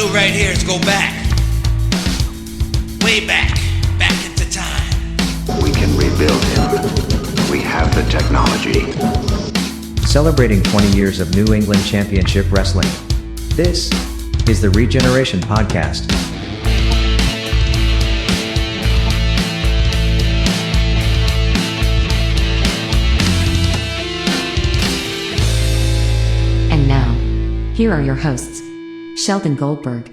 do right here is go back. Way back. Back into time. We can rebuild him. We have the technology. Celebrating 20 years of New England Championship Wrestling. This is the ReGeneration Podcast. And now, here are your hosts, Sheldon Goldberg,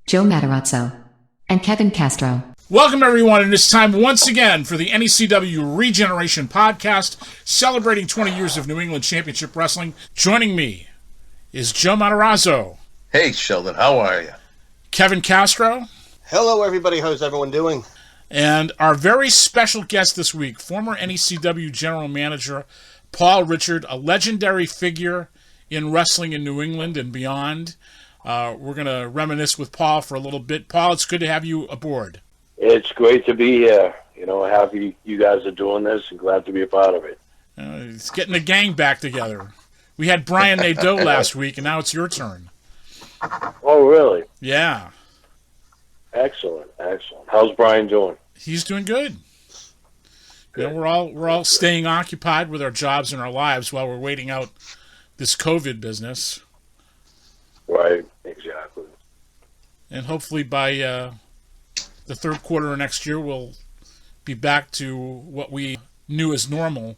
Joe Matarazzo, and Kevin Castro. Welcome, everyone, and it's time once again for the NECW ReGeneration Podcast, celebrating 20 years of New England Championship Wrestling. Joining me is Joe Matarazzo. Hey, Sheldon, how are you? Kevin Castro. Hello, everybody. How's everyone doing? And our very special guest this week, former NECW General Manager Paul Richard, a legendary figure in wrestling in New England and beyond. We're going to reminisce with Paul for a little bit. Paul, it's good to have you aboard. It's great to be here. You know, happy you guys are doing this and glad to be a part of it. It's getting the gang back together. We had Brian Nadeau last week, and now it's your turn. Oh, really? Yeah. Excellent. How's Brian doing? He's doing good. You know, we're all staying occupied with our jobs and our lives while we're waiting out this COVID business. Right, exactly. And hopefully by the third quarter of next year, we'll be back to what we knew as normal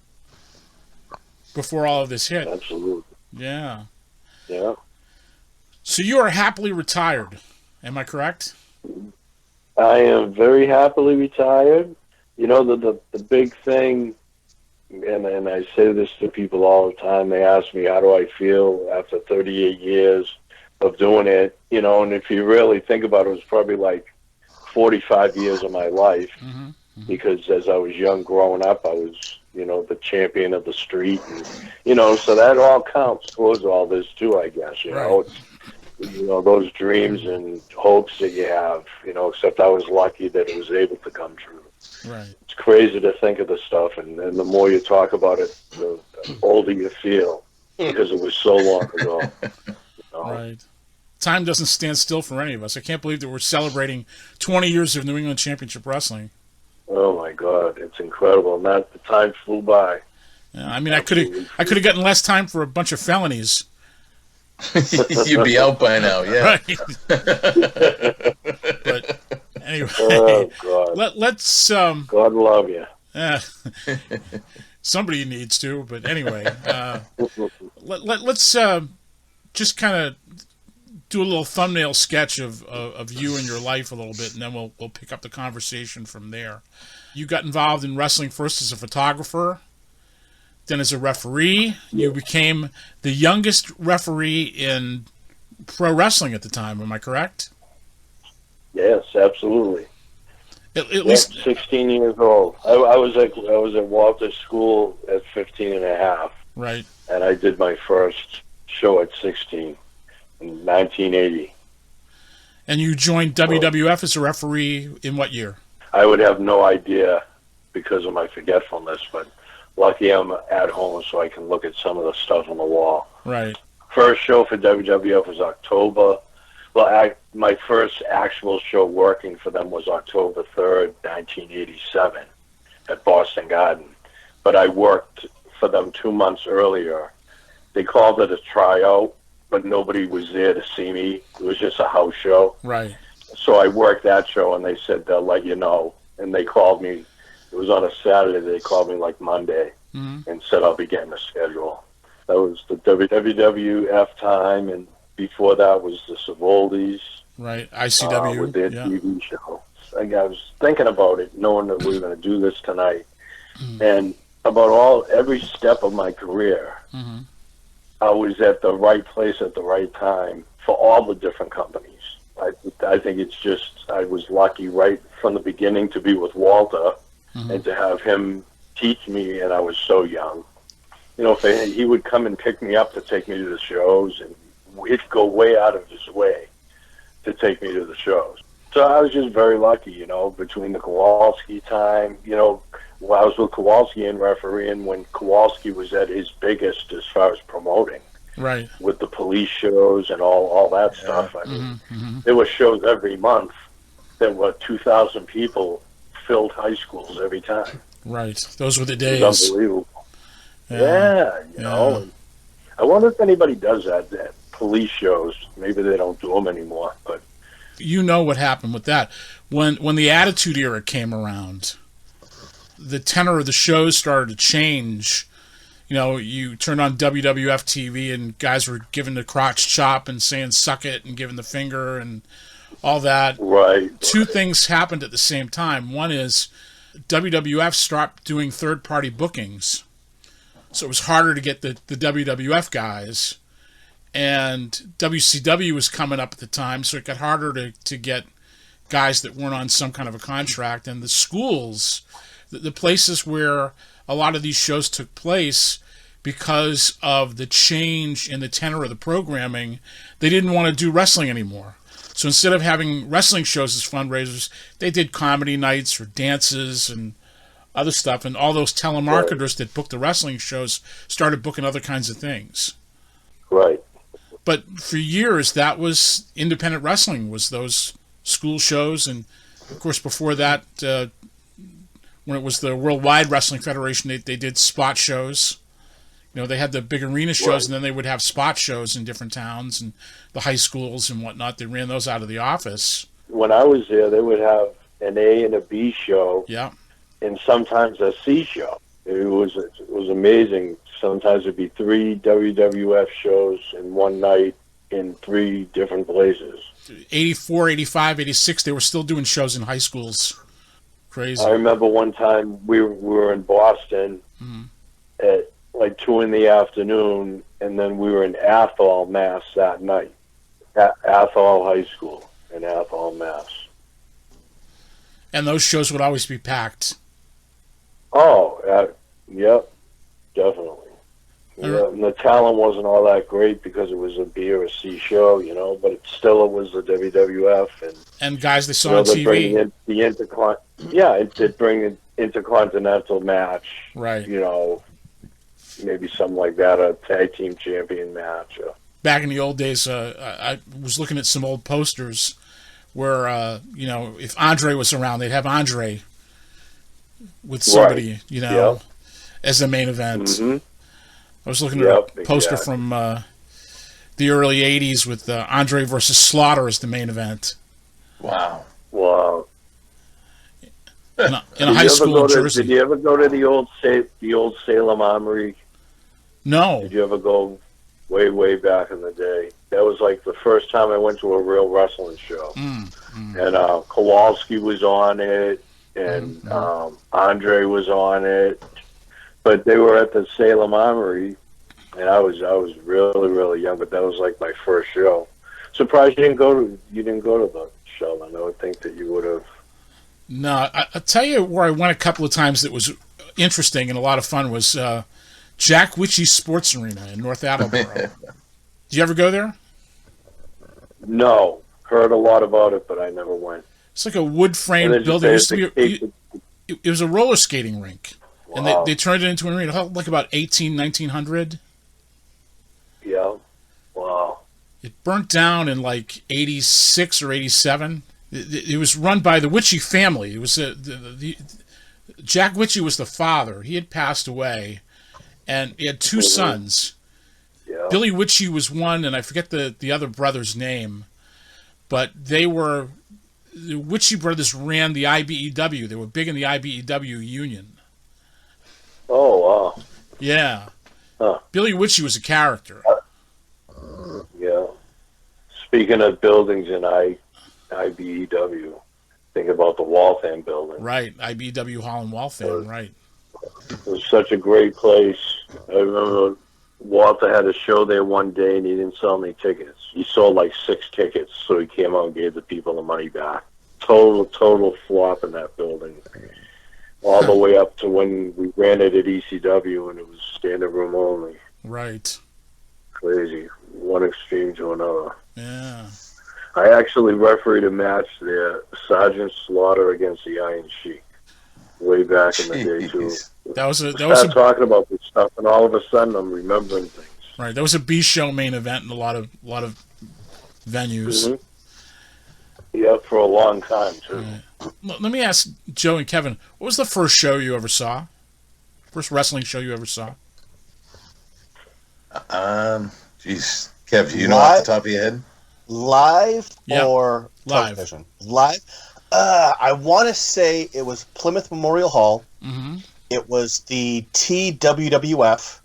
before all of this hit. Absolutely. Yeah. Yeah. So you are happily retired, am I correct? I am very happily retired. You know, the big thing, and I say this to people all the time, they ask me, how do I feel after 38 years of doing it? You know, and if you really think about it, it was probably like 45 years of my life, because as I was young growing up, I was, you know, the champion of the street, and, you know, so that all counts towards all this too, I guess, you know. It's, you know, those dreams and hopes that you have, you know, except I was lucky that it was able to come true. Right. It's crazy to think of this stuff, and the more you talk about it, the older you feel, because it was so long ago. You know? Right. Time doesn't stand still for any of us. I can't believe that we're celebrating 20 years of New England Championship Wrestling. Oh my God, it's incredible. And that the time flew by. Yeah, I mean, I could have gotten less time for a bunch of felonies. You'd be out by now, yeah. Right. But anyway, oh God, let's God love you. Somebody needs to, but anyway, let's just kind of do a little thumbnail sketch of you and your life a little bit, and then we'll pick up the conversation from there. You got involved in wrestling first as a photographer, then as a referee. You became the youngest referee in pro wrestling at the time. Am I correct? Yes, absolutely. At least 16 years old. I was at Walter School at 15 and a half. Right. And I did my first show at 16 in 1980. And you joined WWF as a referee in what year? I would have no idea because of my forgetfulness, but lucky I'm at home so I can look at some of the stuff on the wall. Right. First show for WWF was October. Well, my first actual show working for them was October 3rd, 1987 at Boston Garden. But I worked for them 2 months earlier. They called it a tryout, but nobody was there to see me. It was just a house show. Right. So I worked that show, and they said they'll let you know. And they called me. It was on a Saturday. They called me like Monday and said I'll be getting a schedule. That was the WWF time, and before that was the Savoldis. Right, ICW. With their TV show. I was thinking about it, knowing that we were going to do this tonight. And about every step of my career, I was at the right place at the right time for all the different companies. I think it's just, I was lucky right from the beginning to be with Walter and to have him teach me, and I was so young. You know, he would come and pick me up to take me to the shows, and he'd go way out of his way to take me to the shows. So I was just very lucky, you know, between the Kowalski time, you know, I was with Kowalski and refereeing when Kowalski was at his biggest as far as promoting. Right. with the police shows and all that stuff. I mean, there were shows every month that were 2,000 people filled high schools every time. Right. Those were the It days. was unbelievable. Yeah, you know. And I wonder if anybody does that police shows. Maybe they don't do them anymore. But you know what happened with that. When the Attitude Era came around, the tenor of the shows started to change. You know, you turned on WWF TV and guys were giving the crotch chop and saying suck it and giving the finger and all that. Right. Two things happened at the same time. One is WWF stopped doing third-party bookings. So it was harder to get the WWF guys. And WCW was coming up at the time, so it got harder to get guys that weren't on some kind of a contract. And the schools, the places where a lot of these shows took place, because of the change in the tenor of the programming, they didn't want to do wrestling anymore. So instead of having wrestling shows as fundraisers, they did comedy nights or dances and other stuff. And all those telemarketers that booked the wrestling shows started booking other kinds of things. Right. But for years, that was independent wrestling, was those school shows. And, of course, before that, when it was the Worldwide Wrestling Federation, they did spot shows. You know, they had the big arena shows, and then they would have spot shows in different towns and the high schools and whatnot. They ran those out of the office. When I was there, they would have an A and a B show. Yeah. And sometimes a C show. It was amazing. Sometimes it'd be 3 WWF shows in one night in 3 different places. 84, 85, 86, they were still doing shows in high schools. Crazy. I remember one time we were in Boston at like 2 in the afternoon, and then we were in Athol, Mass that night. Athol High School in Athol, Mass. And those shows would always be packed. Oh, yep, definitely. Yeah, and the talent wasn't all that great because it was a B or a C show, you know, but it was the WWF and guys they saw on TV. It'd bring an intercontinental match, right? You know, maybe something like that, a tag team champion match. Back in the old days, I was looking at some old posters where, you know, if Andre was around, they'd have Andre with somebody, you know, as the main event. Mm-hmm. I was looking at a poster from the early 80s with Andre versus Slaughter as the main event. Wow. In a high school in Jersey. Did you ever go to the old Salem Armory? No. Did you ever go way back in the day? That was like the first time I went to a real wrestling show. And Kowalski was on it, and Andre was on it. But they were at the Salem Armory, and I was really young, but that was like my first show. Surprised you didn't go to the Sheldon. I would think that you would have. No, I'll tell you where I went a couple of times that was interesting and a lot of fun was Jack Witchy's Sports Arena in North Attleboro. Did you ever go there? No. Heard a lot about it, but I never went. It's like a wood-framed building. It was a roller skating rink. Wow. And they turned it into an arena, like about 1900. Yeah. Wow. It burnt down in like 86 or 87. It was run by the Witchy family. It was Jack Witchy was the father. He had passed away, and he had 2 sons. Yeah. Billy Witchy was one, and I forget the other brother's name. But the Witchy brothers ran the IBEW. They were big in the IBEW union. Oh, wow. Yeah. Huh. Billy Witchy was a character. Yeah. Speaking of buildings in IBEW, think about the Waltham building. Right. IBEW Hall in Waltham, right. It was such a great place. I remember Walter had a show there one day, and he didn't sell any tickets. He sold like 6 tickets, so he came out and gave the people the money back. Total flop in that building. All the way up to when we ran it at ECW, and it was standing room only. Right. Crazy. One extreme to another. Yeah. I actually refereed a match there, Sergeant Slaughter against the Iron Sheik, way back in the day, too. That was talking about this stuff, and all of a sudden I'm remembering things. Right. That was a B show main event in a lot of venues. Mm-hmm. Yeah, for a long time too. Right. Let me ask Joe and Kevin, what was the first show you ever saw? First wrestling show you ever saw? Geez, Kev, do you know off the top of your head? Live or live? Television? Live. I want to say it was Plymouth Memorial Hall. Mm-hmm. It was the TWWF.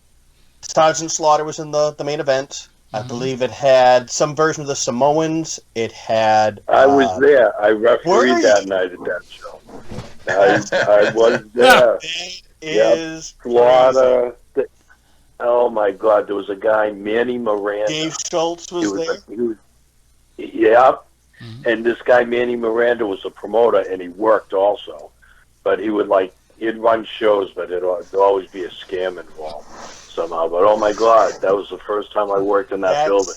Sergeant Slaughter was in the main event. I believe it had some version of the Samoans. It had... I was there. I refereed that night at that show. I was there. It is Slaughter. Oh, my God. There was a guy, Manny Miranda. Dave Schultz was there. Yeah. Mm-hmm. And this guy, Manny Miranda, was a promoter, and he worked also. But he'd run shows, but there'd always be a scam involved somehow. But oh my God, that was the first time I worked in that building.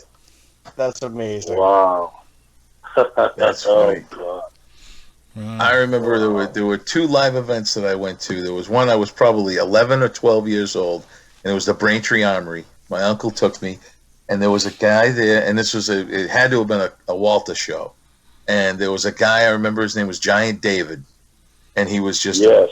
That's amazing. Wow. That's funny. Oh, God. I remember there were two live events that I went to. There was one I was probably 11 or 12 years old, and it was the Braintree Armory. My uncle took me, and there was a guy there, and it had to have been a Walter show. And there was a guy, I remember his name was Giant David, and he was just a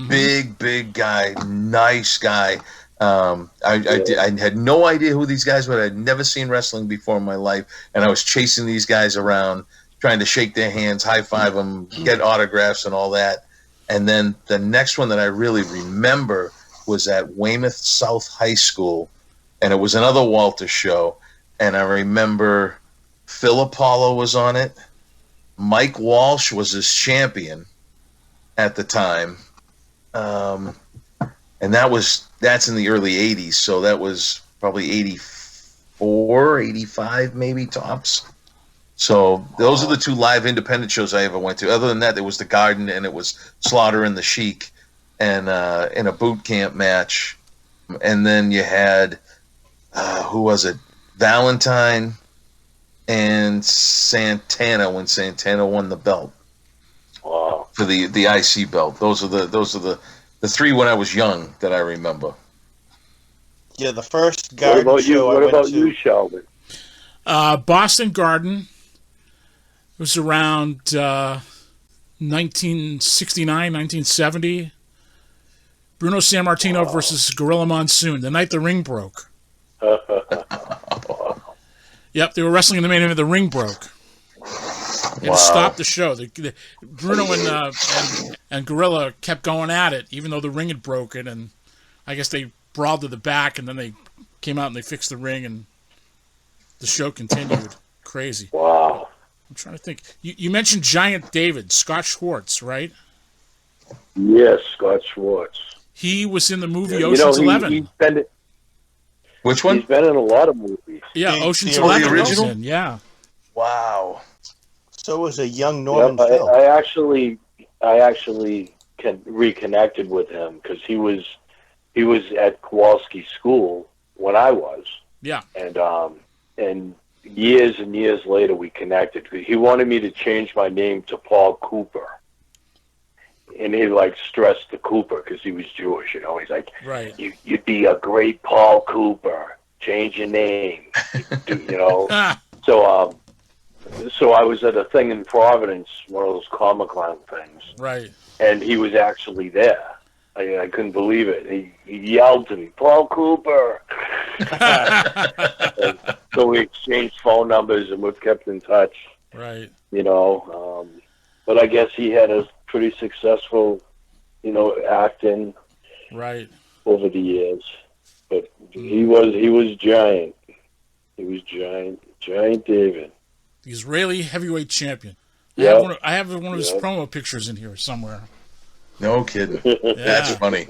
big guy, nice guy. I had no idea who these guys were. I'd never seen wrestling before in my life, and I was chasing these guys around, trying to shake their hands, high-five them, get autographs and all that. And then the next one that I really remember was at Weymouth South High School, and it was another Walter show. And I remember Phil Apollo was on it. Mike Walsh was his champion at the time. And that's in the early 80s, so that was probably 84, 85 maybe tops. So those are the two live independent shows I ever went to. Other than that, there was the Garden, and it was Slaughter and the Sheik, and in a boot camp match. And then you had, who was it? Valentine and Santana when Santana won the belt. Wow. For the IC belt. Those are the three when I was young that I remember. Yeah, the first Garden show What about you, Sheldon? Boston Garden. It was around 1969, 1970. Bruno Sammartino versus Gorilla Monsoon, the night the ring broke. Yep, they were wrestling in the main event. The ring broke. It stopped the show. Bruno and Gorilla kept going at it, even though the ring had broken. And I guess they brawled to the back, and then they came out and they fixed the ring, and the show continued. Crazy. Wow. I'm trying to think. You mentioned Giant David, Scott Schwartz, right? Yes, Scott Schwartz. He was in the movie Ocean's 11. Which one? He's been in a lot of movies. Yeah, Ocean's the 11. original? Was in, yeah. Wow. So was a young Norman Yep, Phil. I actually reconnected with him because he was at Kowalski School when I was. Yeah. And years and years later we connected. He wanted me to change my name to Paul Cooper. And he stressed the Cooper because he was Jewish, He's like, right. You'd be a great Paul Cooper. Change your name, So I was at a thing in Providence, one of those Comic-Con things. Right. And he was actually there. I couldn't believe it. He yelled to me, Paul Cooper. So we exchanged phone numbers and we've kept in touch. Right. But I guess he had a pretty successful, acting. Right. Over the years. But he was giant. He was giant David. The Israeli heavyweight champion. Yeah. I have one of his promo pictures in here somewhere. No kidding. That's funny.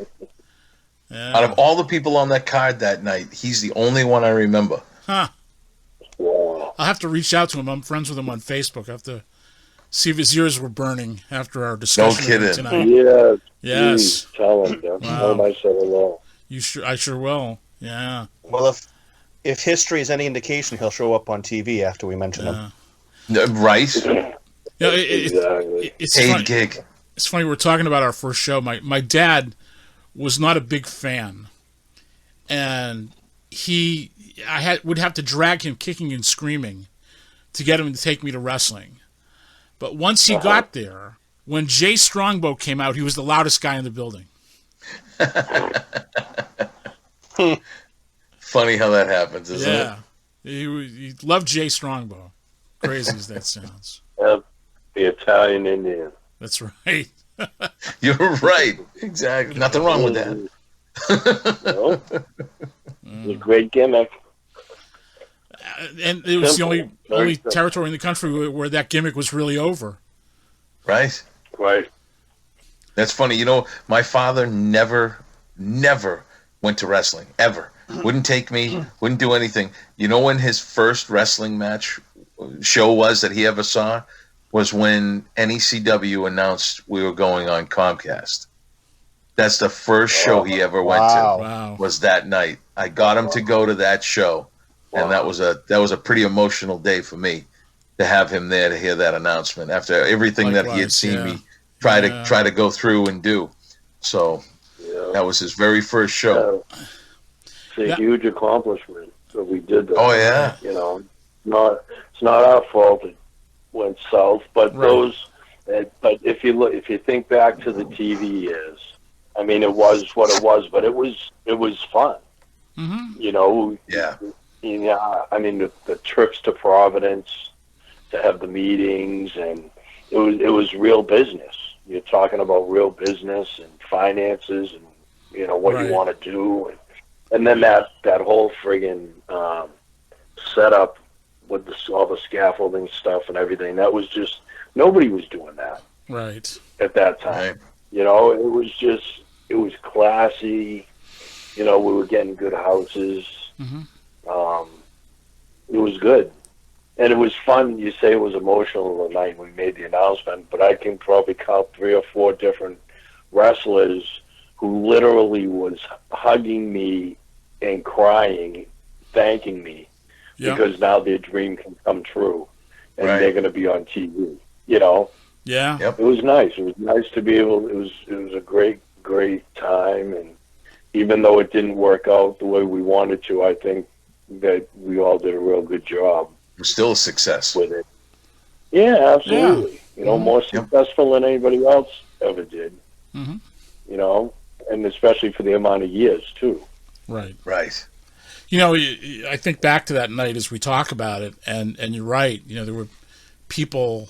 Yeah. Out of all the people on that card that night, he's the only one I remember. Huh. Wow. I'll have to reach out to him. I'm friends with him on Facebook. I have to see if his ears were burning after our discussion kidding. tonight. Yeah. Yes. Geez, tell him. Tell him I said hello. I sure will. Yeah. Well, if history is any indication, he'll show up on TV after we mention him. Right? Yeah, Exactly. it's Paid funny. gig. It's funny, we're talking about our first show. My dad was not a big fan. And would have to drag him kicking and screaming to get him to take me to wrestling. But once he got there, when Jay Strongbow came out, he was the loudest guy in the building. Funny how that happens, isn't it? Yeah. He loved Jay Strongbow. Crazy as that sounds. Yep. The Italian Indian. That's right. You're right. Exactly. Nothing wrong with that. Nope. It's a great gimmick. And it was Simple. the only territory in the country where that gimmick was really over. Right? Right. That's funny. You know, my father never went to wrestling, ever. Wouldn't take me, wouldn't do anything. You know when his first wrestling match show was that he ever saw? Was when NECW announced we were going on Comcast. That's the first show he ever went to. Wow. Was that night. I got him to go to that show. And that was a pretty emotional day for me to have him there to hear that announcement after everything that he had seen me try to go through and do. So that was his very first show. It's a huge accomplishment that we did that. Oh yeah. You know, it's not our fault it went south, but but if you think back to the TV years, I mean, it was what it was, but it was fun. Mm-hmm. You know. Yeah. Yeah, I mean the trips to Providence to have the meetings, and it was real business. You're talking about real business and finances, and you know what you want to do, and then that whole friggin' setup with all the scaffolding stuff and everything. That was just nobody was doing that at that time. Right. You know, it was classy. You know, we were getting good houses. Mm-hmm. It was good, and it was fun. You say it was emotional the night we made the announcement, but I can probably count 3 or 4 different wrestlers who literally was hugging me and crying, thanking me because now their dream can come true, and they're going to be on TV. You know, it was nice. It was nice to be able. It was a great time, and even though it didn't work out the way we wanted to, I think that we all did a real good job. We're still a success with it. Yeah, absolutely. Yeah. You know, more successful than anybody else ever did. Mm-hmm. You know, and especially for the amount of years too. Right. You know, I think back to that night as we talk about it, and you're right. You know, there were people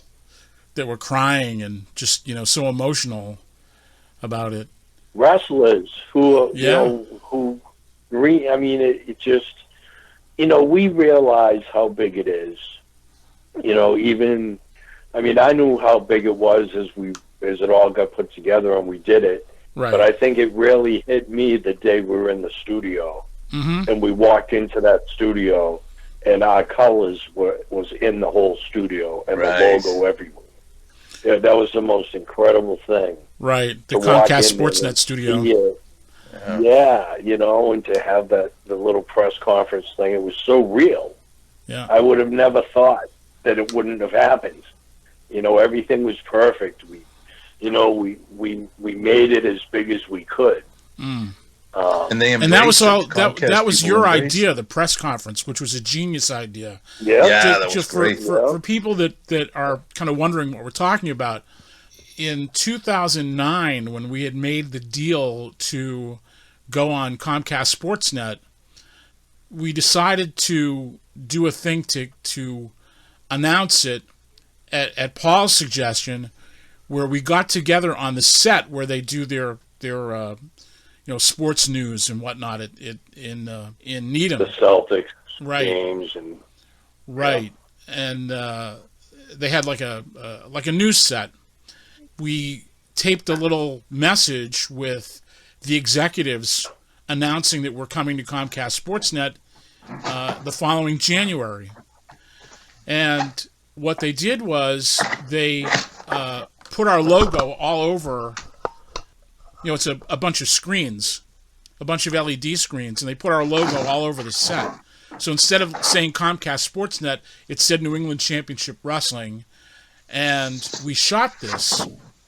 that were crying and just, you know, so emotional about it. Wrestlers who, you know, I mean, it just, you know, we realize how big it is. You know, even, I mean, I knew how big it was as it all got put together and we did it. Right. But I think it really hit me the day we were in the studio. Mm-hmm. And we walked into that studio and our colors was in the whole studio and the logo everywhere. Yeah, that was the most incredible thing. Right, the Comcast Sportsnet studio. Yeah, you know, and to have the little press conference thing, it was so real. Yeah, I would have never thought that it wouldn't have happened. You know, everything was perfect. We made it as big as we could. Mm. And that was all. That was your idea, the press conference, which was a genius idea. Yeah, that was great. For people that are kind of wondering what we're talking about, in 2009, when we had made the deal to go on Comcast Sportsnet, we decided to do a thing to announce it at Paul's suggestion, where we got together on the set where they do their sports news and whatnot in Needham. The Celtics games and and they had like a news set. We taped a little message with the executives announcing that we're coming to Comcast Sportsnet the following January. And what they did was they put our logo all over. You know, it's a bunch of screens, a bunch of LED screens, and they put our logo all over the set. So instead of saying Comcast Sportsnet, it said New England Championship Wrestling. And we shot this.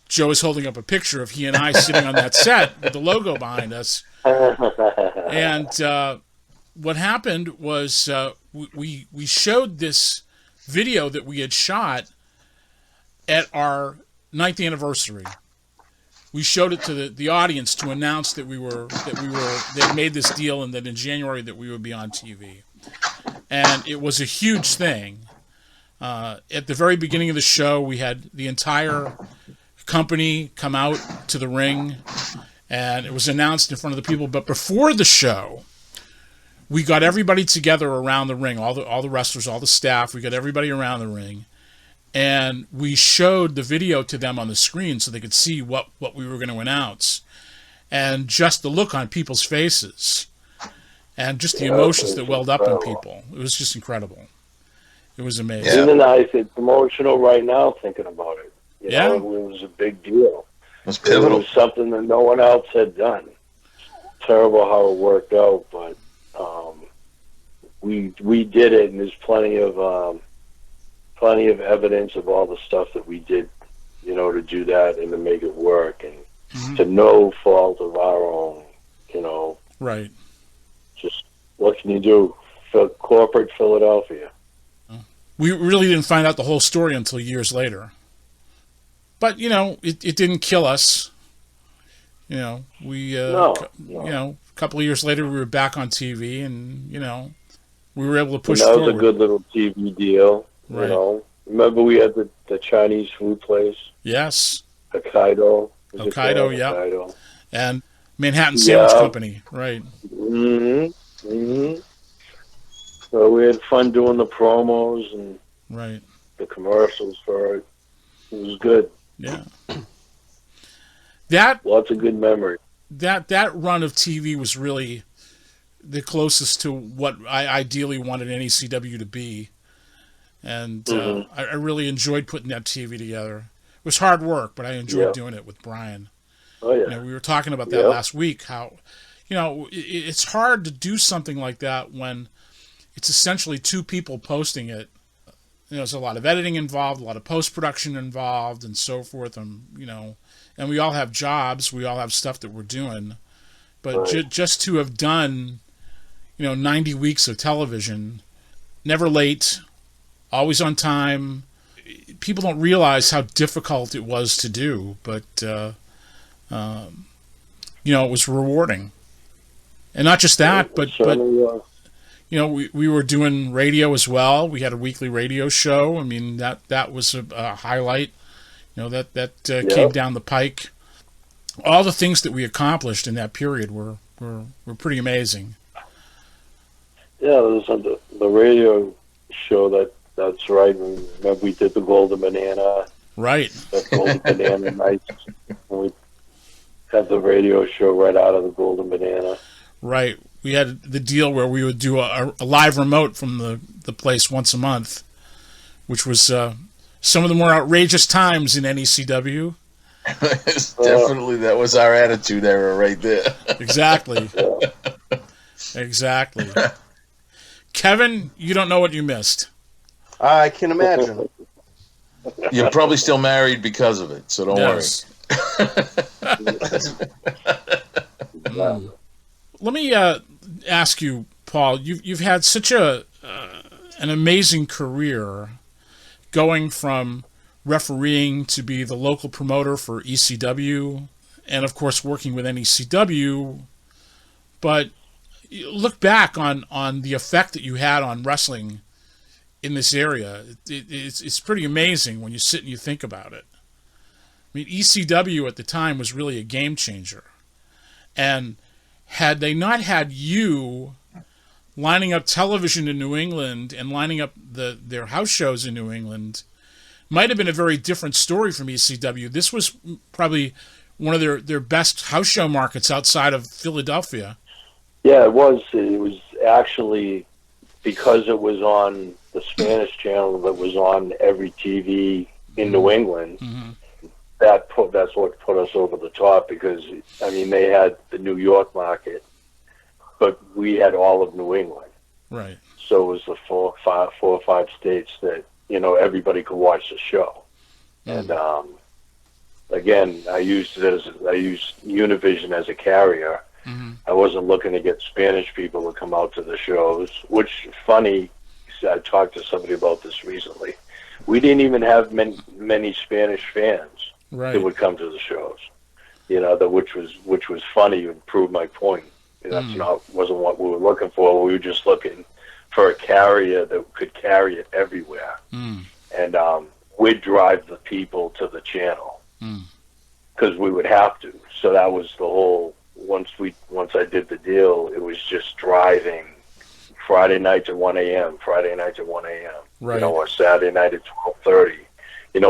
Joe is holding up a picture of he and I sitting on that set with the logo behind us. And what happened was we showed this video that we had shot at our 9th anniversary. We showed it to the audience to announce that they had made this deal, and that in January that we would be on TV. And it was a huge thing. At the very beginning of the show, we had the entire company come out to the ring, and it was announced in front of the people. But before the show, we got everybody together around the ring, all the wrestlers, all the staff. We got everybody around the ring, and we showed the video to them on the screen so they could see what we were going to announce. And just the look on people's faces, and just the emotions that welled up in people. It was just incredible. It was amazing. Even it's emotional right now thinking about it. You know, it was a big deal. It was pivotal. It was something that no one else had done. Terrible how it worked out, but we did it, and there's plenty of evidence of all the stuff that we did, you know, to do that and to make it work, and to no fault of our own, you know. Right. Just what can you do for corporate Philadelphia? We really didn't find out the whole story until years later. But, you know, it didn't kill us. You know, you know, a couple of years later we were back on TV, and, you know, we were able to push forward. That was a good little TV deal, right. You know. Remember we had the Chinese food place? Yes. Hokkaido. Hokkaido, yeah. Hokkaido. And Manhattan Sandwich Company, right. Mm-hmm. Mm-hmm. So we had fun doing the promos and the commercials for it. It was good. Yeah. Lots of good memory. That run of TV was really the closest to what I ideally wanted NECW to be. And I really enjoyed putting that TV together. It was hard work, but I enjoyed doing it with Brian. Oh, yeah. You know, we were talking about that last week, how, you know, it's hard to do something like that when it's essentially two people posting it. You know, there's a lot of editing involved, a lot of post-production involved, and so forth. You know, and we all have jobs, we all have stuff that we're doing. But just to have done, you know, 90 weeks of television, never late, always on time. People don't realize how difficult it was to do, but, you know, it was rewarding. And not just that, but you know, we were doing radio as well. We had a weekly radio show. I mean, that was a highlight. You know, that came down the pike. All the things that we accomplished in that period were pretty amazing. Yeah, there was the radio show that's right. Remember we did the Golden Banana. Right. The Golden Banana nights. We had the radio show right out of the Golden Banana. Right. We had the deal where we would do a live remote from the place once a month, which was some of the more outrageous times in NECW. Definitely, that was our attitude era right there. Exactly. Exactly. Kevin, you don't know what you missed. I can imagine. You're probably still married because of it, so don't worry. Let me ask you, Paul. You've had such an amazing career, going from refereeing to be the local promoter for ECW, and of course working with NECW. But look back on the effect that you had on wrestling in this area. It's pretty amazing when you sit and you think about it. I mean, ECW at the time was really a game changer, and had they not had you lining up television in New England and lining up their house shows in New England, might have been a very different story from ECW. This was probably one of their best house show markets outside of Philadelphia. Yeah, it was. It was actually because it was on the Spanish channel that was on every TV in New England. Mm-hmm. That's what put us over the top, because, I mean, they had the New York market, but we had all of New England. Right. So it was the four or five states that, you know, everybody could watch the show. Mm. And again, I used Univision as a carrier, I wasn't looking to get Spanish people to come out to the shows, which, funny, I talked to somebody about this recently. We didn't even have many Spanish fans that would come to the shows, which was funny and proved my point. Wasn't what we were looking for. We were just looking for a carrier that could carry it everywhere. And we'd drive the people to the channel because we would have to. So that was the whole, once I did the deal, it was just driving Friday nights at 1 a.m., right. Or Saturday night at 12:30,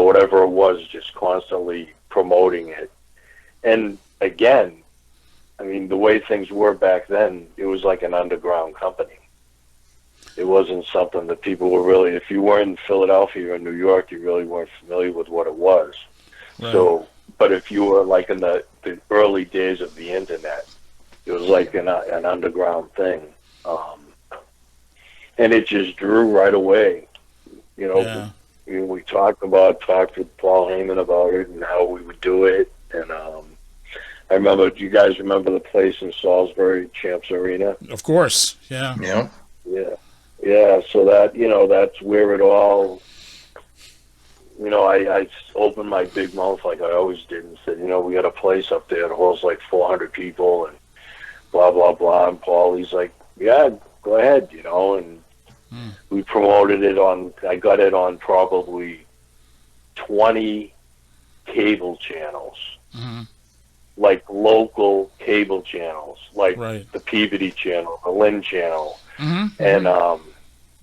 whatever it was, just constantly promoting it. And again, I mean, the way things were back then, it was like an underground company. It wasn't something that people were really, if you were in Philadelphia or New York, you really weren't familiar with what it was. Right. So, but if you were like in the early days of the internet, it was like an underground thing. And it just drew right away. We talked with Paul Heyman about it and how we would do it. And I remember, do you guys remember the place in Salisbury, Champs Arena? Of course, yeah. Yeah, so that, that's where it all, I opened my big mouth like I always did and said, we got a place up there that holds like 400 people and blah, blah, blah. And Paul, he's like, yeah, go ahead, and we promoted it I got it on probably 20 cable channels, like local cable channels, like the Peabody channel, the Lynn channel. And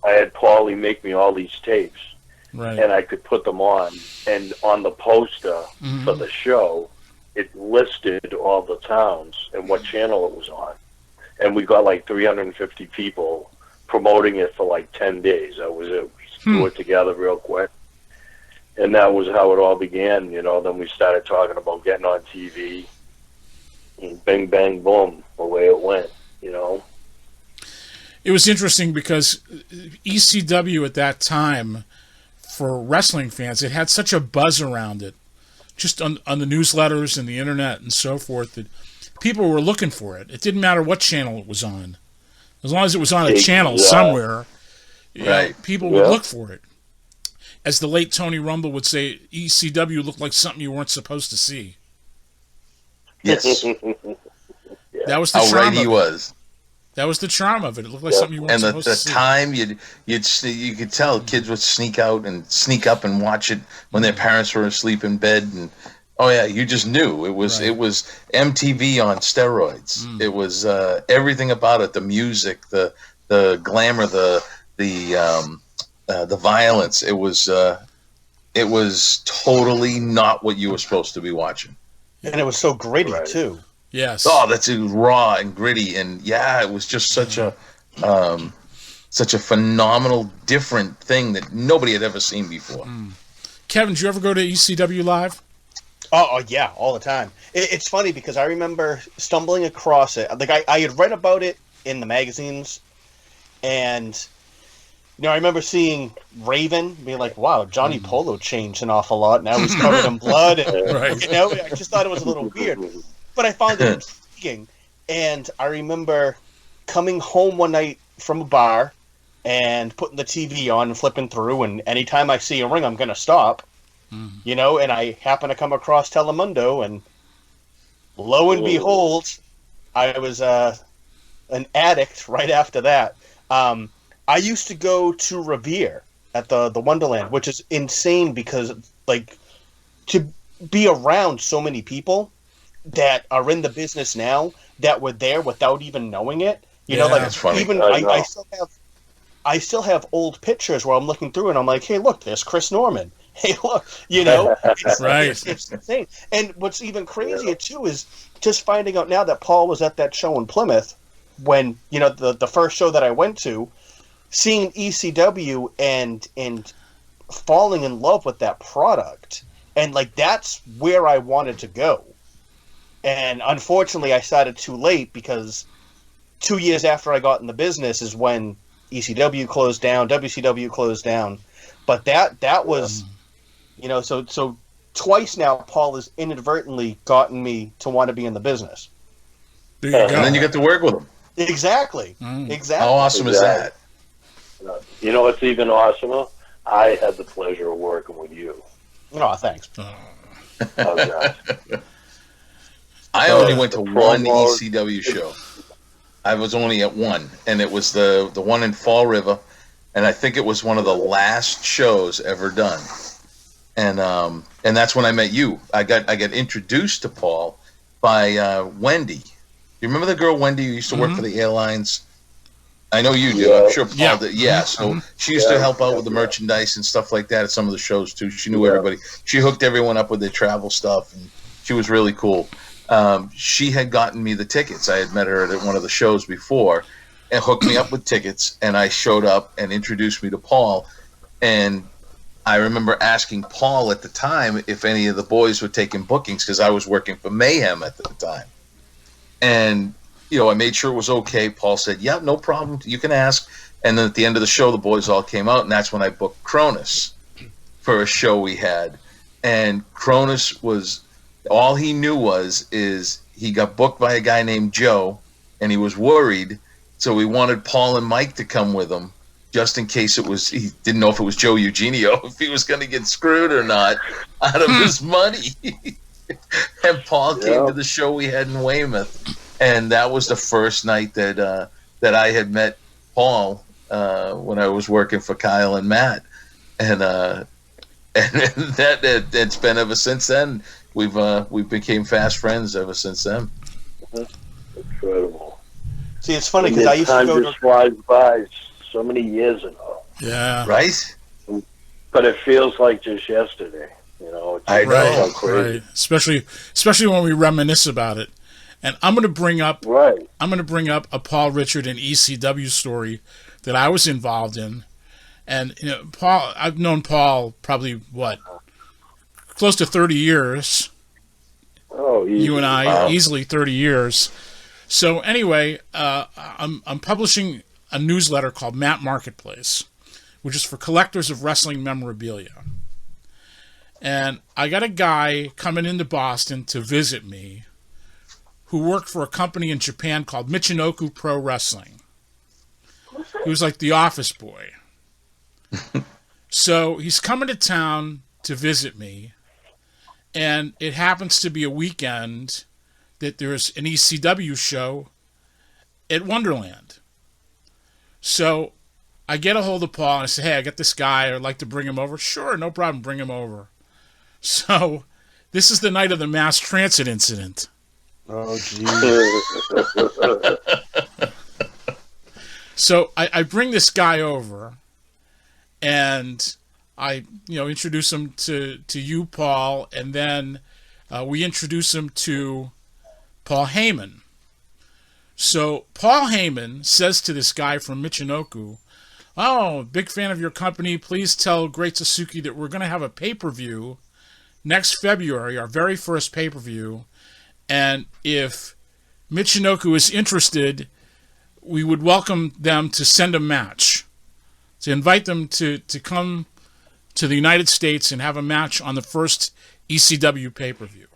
I had Paulie make me all these tapes, and I could put them on. And on the poster for the show, it listed all the towns and what channel it was on. And we got like 350 people promoting it for like 10 days. That was it. We threw it together real quick. And that was how it all began. Then we started talking about getting on TV. And bing, bang, boom, the way it went, It was interesting because ECW at that time, for wrestling fans, it had such a buzz around it, just on the newsletters and the internet and so forth, that people were looking for it. It didn't matter what channel it was on. As long as it was on a channel somewhere, people would look for it. As the late Tony Rumble would say, ECW looked like something you weren't supposed to see. Yes. That was the charm. How right he was. That was the charm of it. It looked like something you weren't supposed to see. And the time you could tell kids would sneak out and sneak up and watch it when their parents were asleep in bed, and you just knew it was MTV on steroids. It was everything about it, the music, the glamour, the violence. It was totally not what you were supposed to be watching. And it was so gritty too. Yes. Oh, that's raw and gritty, and it was just such a phenomenal, different thing that nobody had ever seen before. Kevin, did you ever go to ECW Live? Oh yeah, all the time. It's funny because I remember stumbling across it. Like I had read about it in the magazines, and I remember seeing Raven, being like, "Wow, Johnny Polo changed an awful lot. Now he's covered in blood." And, I just thought it was a little weird. But I found it intriguing, and I remember coming home one night from a bar and putting the TV on and flipping through, and anytime I see a ring, I'm going to stop, and I happen to come across Telemundo, and lo and behold, I was an addict right after that. I used to go to Revere at the Wonderland, which is insane because, like, to be around so many people that are in the business now that were there without even knowing it. That's funny. Even I still have old pictures where I'm looking through and I'm like, hey, look, there's Chris Norman. Hey, look, it's insane. And what's even crazier too is just finding out now that Paul was at that show in Plymouth when, the first show that I went to, seeing ECW and falling in love with that product. And like, that's where I wanted to go. And unfortunately, I started too late because 2 years after I got in the business is when ECW closed down, WCW closed down. But that was, so twice now Paul has inadvertently gotten me to want to be in the business. There you go. And then you get to work with them. Exactly. Exactly. How awesome is that? You know what's even awesomer? I had the pleasure of working with you. Oh, thanks. How's that? I only went to one promos. ECW show. I was only at one, and it was the one in Fall River, and I think it was one of the last shows ever done. And that's when I met you. I got introduced to Paul by Wendy. You remember the girl Wendy who used to work for the airlines? I know you do. Yeah. I'm sure Paul did. Yeah. So she used to help out with the merchandise and stuff like that at some of the shows too. She knew everybody. She hooked everyone up with their travel stuff, and she was really cool. She had gotten me the tickets. I had met her at one of the shows before and hooked me up with tickets, and I showed up and introduced me to Paul. And I remember asking Paul at the time if any of the boys were taking bookings because I was working for Mayhem at the time. And, I made sure it was okay. Paul said, yeah, no problem. You can ask. And then at the end of the show, the boys all came out, and that's when I booked Cronus for a show we had. And Cronus was, all he knew is he got booked by a guy named Joe, and he was worried. So he wanted Paul and Mike to come with him just in case he didn't know if it was Joe Eugenio, if he was going to get screwed or not out of his money. And Paul came to the show we had in Weymouth, and that was the first night that I had met Paul when I was working for Kyle and Matt, and that's been ever since then. We've became fast friends ever since then. Incredible. See, it's funny because I used to go time just flies by so many years ago. Yeah. Right? But it feels like just yesterday. It's I know. so crazy. Right. Especially when we reminisce about it. And I'm going to bring up a Paul Richard and ECW story that I was involved in. And Paul, I've known Paul probably close to 30 years. Oh, easy. You and I, easily 30 years. So anyway, I'm publishing a newsletter called Matt Marketplace, which is for collectors of wrestling memorabilia. And I got a guy coming into Boston to visit me who worked for a company in Japan called Michinoku Pro Wrestling. He was like the office boy. So he's coming to town to visit me, and it happens to be a weekend that there's an ECW show at Wonderland. So I get a hold of Paul and I say, hey, I got this guy. I'd like to bring him over. Sure, no problem. Bring him over. So this is the night of the mass transit incident. Oh, geez. So I bring this guy over, and I introduce him to you, Paul, and then we introduce him to Paul Heyman. So Paul Heyman says to this guy from Michinoku, oh, big fan of your company. Please tell Great Sasuke that we're going to have a pay-per-view next February, our very first pay-per-view. And if Michinoku is interested, we would welcome them to send a match, to invite them to come to the United States and have a match on the first ECW pay-per-view.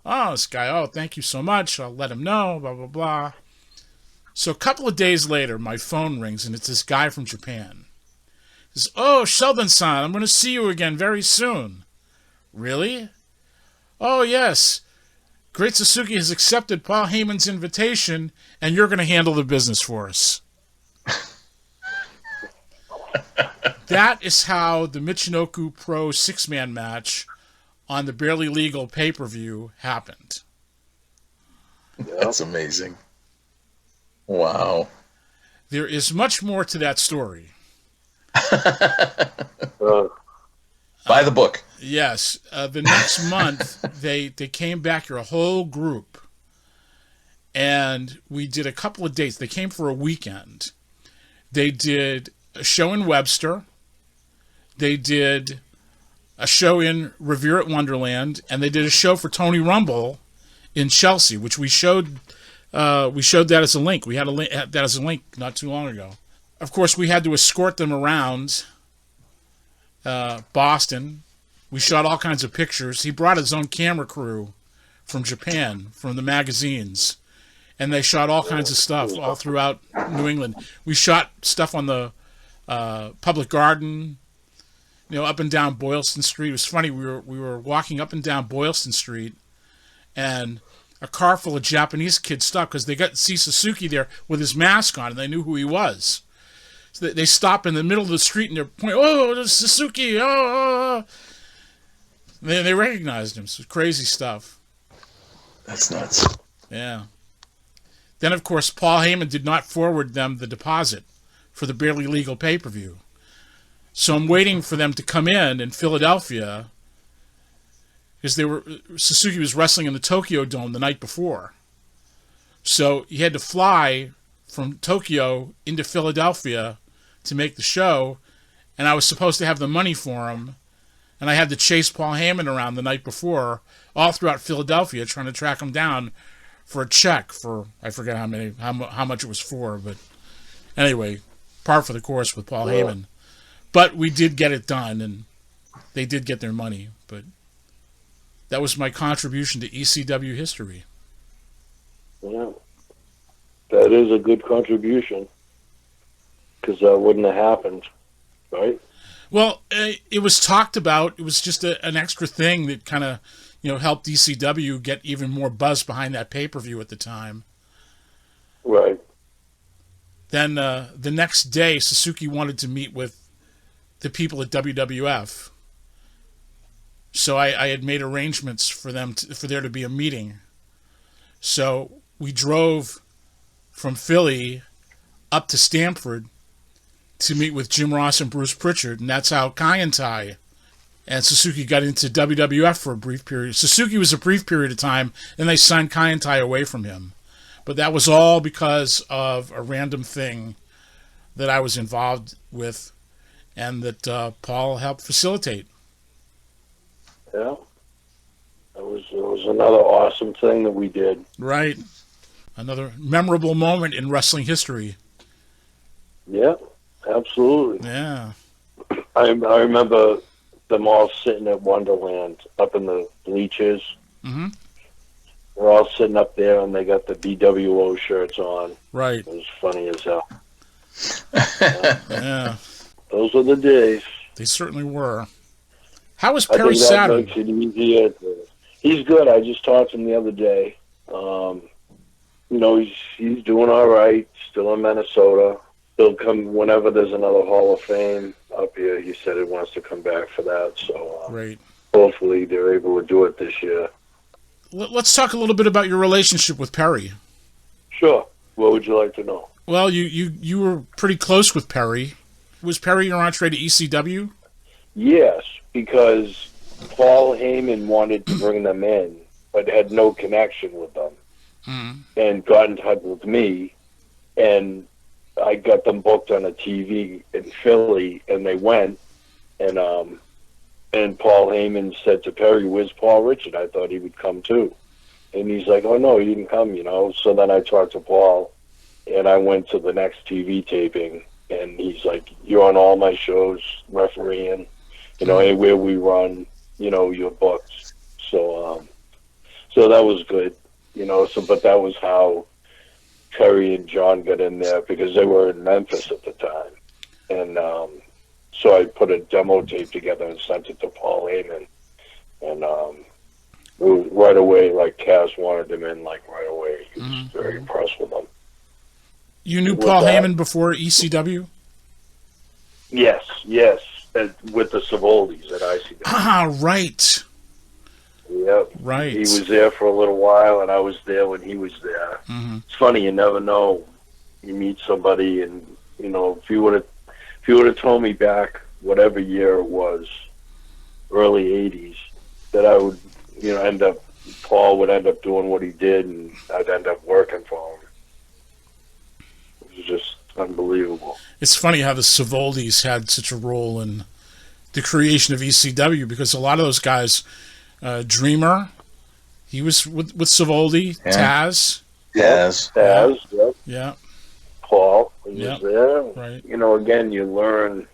Oh, this guy, thank you so much. I'll let him know, blah, blah, blah. So a couple of days later, my phone rings, and it's this guy from Japan. He says, oh, Sheldon-san, I'm going to see you again very soon. Really? Oh, yes. Great Sasuke has accepted Paul Heyman's invitation, and you're going to handle the business for us. That is how the Michinoku Pro six-man match on the Barely Legal pay-per-view happened. That's amazing. Wow. There is much more to that story. Buy the book. Yes. The next month, they came back here, a whole group, and we did a couple of dates. They came for a weekend. They did a show in Webster. They did a show in Revere at Wonderland, and they did a show for Tony Rumble in Chelsea, which we showed that as a link. We had that as a link not too long ago. Of course, we had to escort them around Boston. We shot all kinds of pictures. He brought his own camera crew from Japan, from the magazines, and they shot all kinds of stuff all throughout New England. We shot stuff on the Public Garden, up and down Boylston Street. It was funny. We were walking up and down Boylston Street, and a car full of Japanese kids stopped because they got to see Suzuki there with his mask on, and they knew who he was. So they stopped in the middle of the street, and they're pointing, "Oh, there's Suzuki! Oh!" They recognized him. So crazy stuff. That's nuts. Yeah. Then, of course, Paul Heyman did not forward them the deposit for the barely legal pay-per-view. So I'm waiting for them to come in Philadelphia, because Suzuki was wrestling in the Tokyo Dome the night before. So he had to fly from Tokyo into Philadelphia to make the show, and I was supposed to have the money for him, and I had to chase Paul Heyman around the night before, all throughout Philadelphia, trying to track him down for a check for, I forget how much it was for, but anyway, par for the course with Paul Heyman. But we did get it done, and they did get their money, but that was my contribution to ECW history. Yeah. That is a good contribution, because that wouldn't have happened, right? Well, it was talked about. It was just an extra thing that kind of, helped ECW get even more buzz behind that pay-per-view at the time. Right. Then the next day, Suzuki wanted to meet with the people at WWF. So I had made arrangements for them for there to be a meeting. So we drove from Philly up to Stamford to meet with Jim Ross and Bruce Pritchard, and that's how Kaientai and Suzuki got into WWF for a brief period. Suzuki was a brief period of time, and they signed Kaientai away from him. But that was all because of a random thing that I was involved with and that Paul helped facilitate. Yeah. It was another awesome thing that we did. Right. Another memorable moment in wrestling history. Yeah, absolutely. Yeah. I remember them all sitting at Wonderland up in the bleachers. Mm-hmm. We're all sitting up there, and they got the BWO shirts on. Right. It was funny as hell. Yeah. Those were the days. They certainly were. How was Perry Saturn? Makes it easier. He's good. I just talked to him the other day. He's doing all right. Still in Minnesota. He'll come whenever there's another Hall of Fame up here. He said he wants to come back for that. So Great. Hopefully they're able to do it this year. Let's talk a little bit about your relationship with Perry. Sure. What would you like to know? Well, you were pretty close with Perry. Was Perry your entree to ECW? Yes, because Paul Heyman wanted to bring them in, but had no connection with them, and got in touch with me, and I got them booked on a TV in Philly, and they went, and Paul Heyman said to Perry, "Where's Paul Richard? I thought he would come too." And he's like, "Oh no, he didn't come, So then I talked to Paul, and I went to the next TV taping, and he's like, "You're on all my shows, refereeing, anywhere we run, your books." So that was good, but that was how Terry and John got in there, because they were in Memphis at the time. And so I put a demo tape together and sent it to Paul Heyman. And it was right away, like Kaz wanted him in, like right away. He was very impressed with him. You knew Paul Heyman before ECW? Yes, with the Savoldis at ICW. Ah, right. Yep. Right. He was there for a little while, and I was there when he was there. Mm-hmm. It's funny, you never know. You meet somebody, and if you would have told me back whatever year it was, early '80s, that I would, Paul would end up doing what he did, and I'd end up working for him. It was just unbelievable. It's funny how the Savoldis had such a role in the creation of ECW, because a lot of those guys. Dreamer, he was with Savoldi. Yeah. Taz. Yep. Yeah. Paul was there. Right. Again, you learn.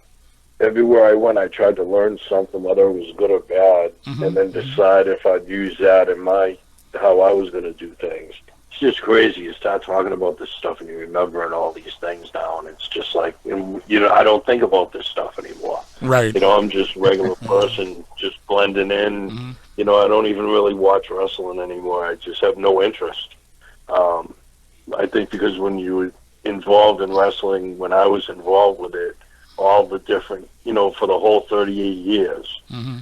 Everywhere I went, I tried to learn something, whether it was good or bad, and then decide if I'd use that in how I was going to do things. just crazy. You start talking about this stuff and you're remembering all these things now, and it's just like, I don't think about this stuff anymore. Right. I'm just a regular person, just blending in. Mm-hmm. I don't even really watch wrestling anymore. I just have no interest. I think because when you were involved in wrestling, when I was involved with it, all the different, for the whole 38 years, Mm-hmm.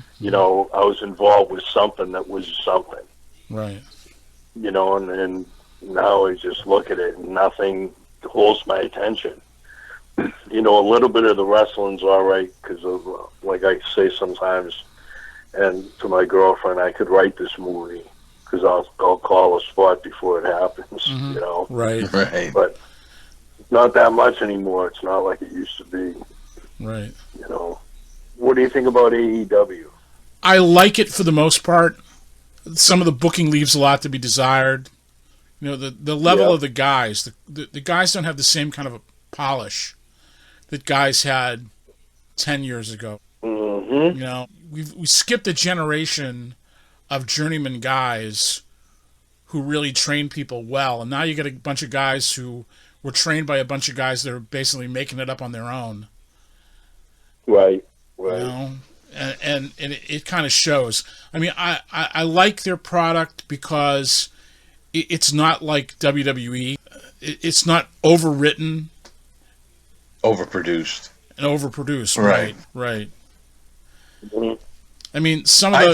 I was involved with something that was something. Right. And now I just look at it and nothing holds my attention. A little bit of the wrestling's all right because, like I say sometimes, and to my girlfriend, I could write this movie because I'll call a spot before it happens, Mm-hmm. Right. But not that much anymore. It's not like it used to be. Right. What do you think about AEW? I like it for the most part. Some of the booking leaves a lot to be desired. The level of the guys. The guys don't have the same kind of a polish that guys had 10 years ago. Mm-hmm. We skipped a generation of journeyman guys who really trained people well, and now you get a bunch of guys who were trained by a bunch of guys that are basically making it up on their own. Right. And it kind of shows. I mean, I like their product because it's not like WWE. It's not overwritten, overproduced. Right. Mm-hmm. I mean, I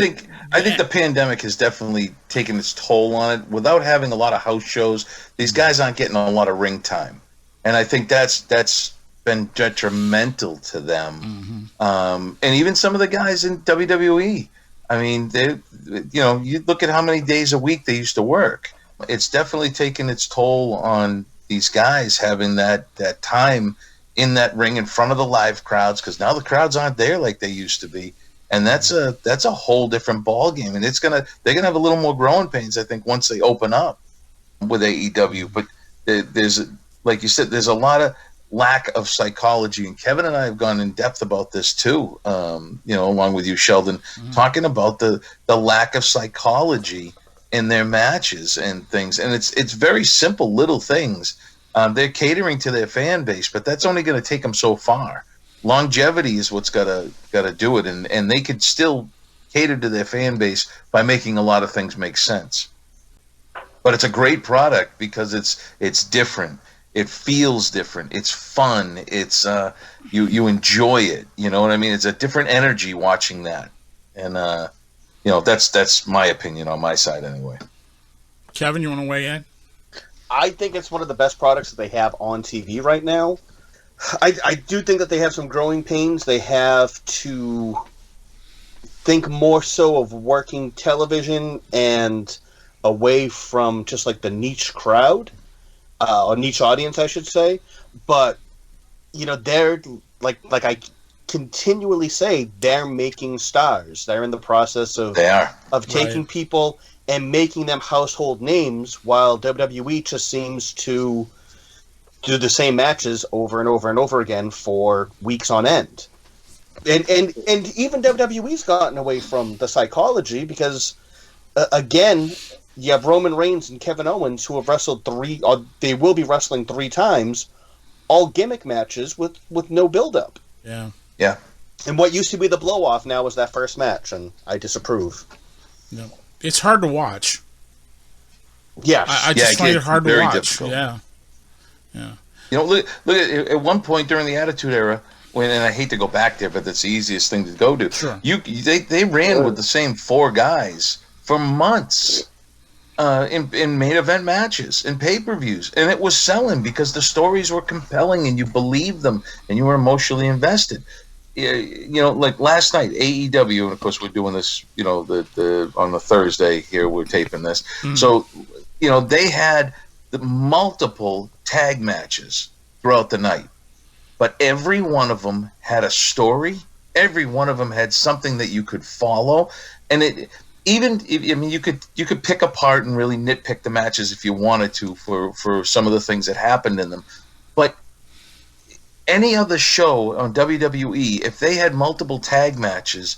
think the pandemic has definitely taken its toll on it. Without having a lot of house shows, these guys aren't getting a lot of ring time, and I think that's been detrimental to them. Mm-hmm. And even some of the guys in WWE. I mean, you look at how many days a week they used to work. It's definitely taken its toll on these guys having that time in that ring in front of the live crowds, because now the crowds aren't there like they used to be, and that's a whole different ball game. And they're gonna have a little more growing pains, I think, once they open up with AEW. But there's, like you said, there's a lot of lack of psychology, and Kevin and I have gone in depth about this too. Along with you, Sheldon, talking about the lack of psychology in their matches and things, and it's very simple little things. They're catering to their fan base, but that's only going to take them so far. Longevity is what's got to do it, and they could still cater to their fan base by making a lot of things make sense. But it's a great product because it's different. It feels different. It's fun. It's you enjoy it. You know what I mean? It's a different energy watching that, and that's my opinion on my side anyway. Kevin, you want to weigh in? I think it's one of the best products that they have on TV right now. I do think that they have some growing pains. They have to think more so of working television and away from just like the niche crowd, or niche audience, I should say. But, they're, like I continually say, they're making stars. They're in the process of taking people and making them household names, while WWE just seems to do the same matches over and over and over again for weeks on end. And even WWE's gotten away from the psychology because, again, you have Roman Reigns and Kevin Owens who have wrestled they will be wrestling 3 times, all gimmick matches with no build-up. Yeah. Yeah. And what used to be the blow-off now is that first match, and I disapprove. No. It's hard to watch. Yes. I just find it hard to watch. Difficult. Yeah. Look at one point during the Attitude Era, and I hate to go back there, but that's the easiest thing to go to. Sure. They ran with the same 4 guys for months in main event matches and pay-per-views, and it was selling because the stories were compelling and you believed them and you were emotionally invested. Like last night, AEW, and of course we're doing this, on the Thursday here, we're taping this. Mm-hmm. So, they had the multiple tag matches throughout the night, but every one of them had a story. Every one of them had something that you could follow, and you could pick apart and really nitpick the matches if you wanted to for some of the things that happened in them, but any other show on WWE, if they had multiple tag matches,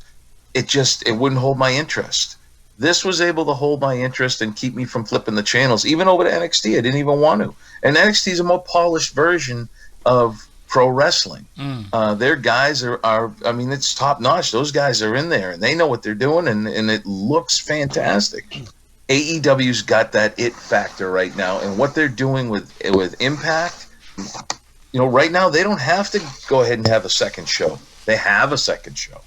it wouldn't hold my interest. This was able to hold my interest and keep me from flipping the channels, even over to NXT. I didn't even want to. And NXT is a more polished version of pro wrestling. Their guys are I mean, it's top notch. Those guys are in there and they know what they're doing, and it looks fantastic. AEW's got that it factor right now, and what they're doing with Impact, right now they don't have to go ahead and have a second show. They have a second show.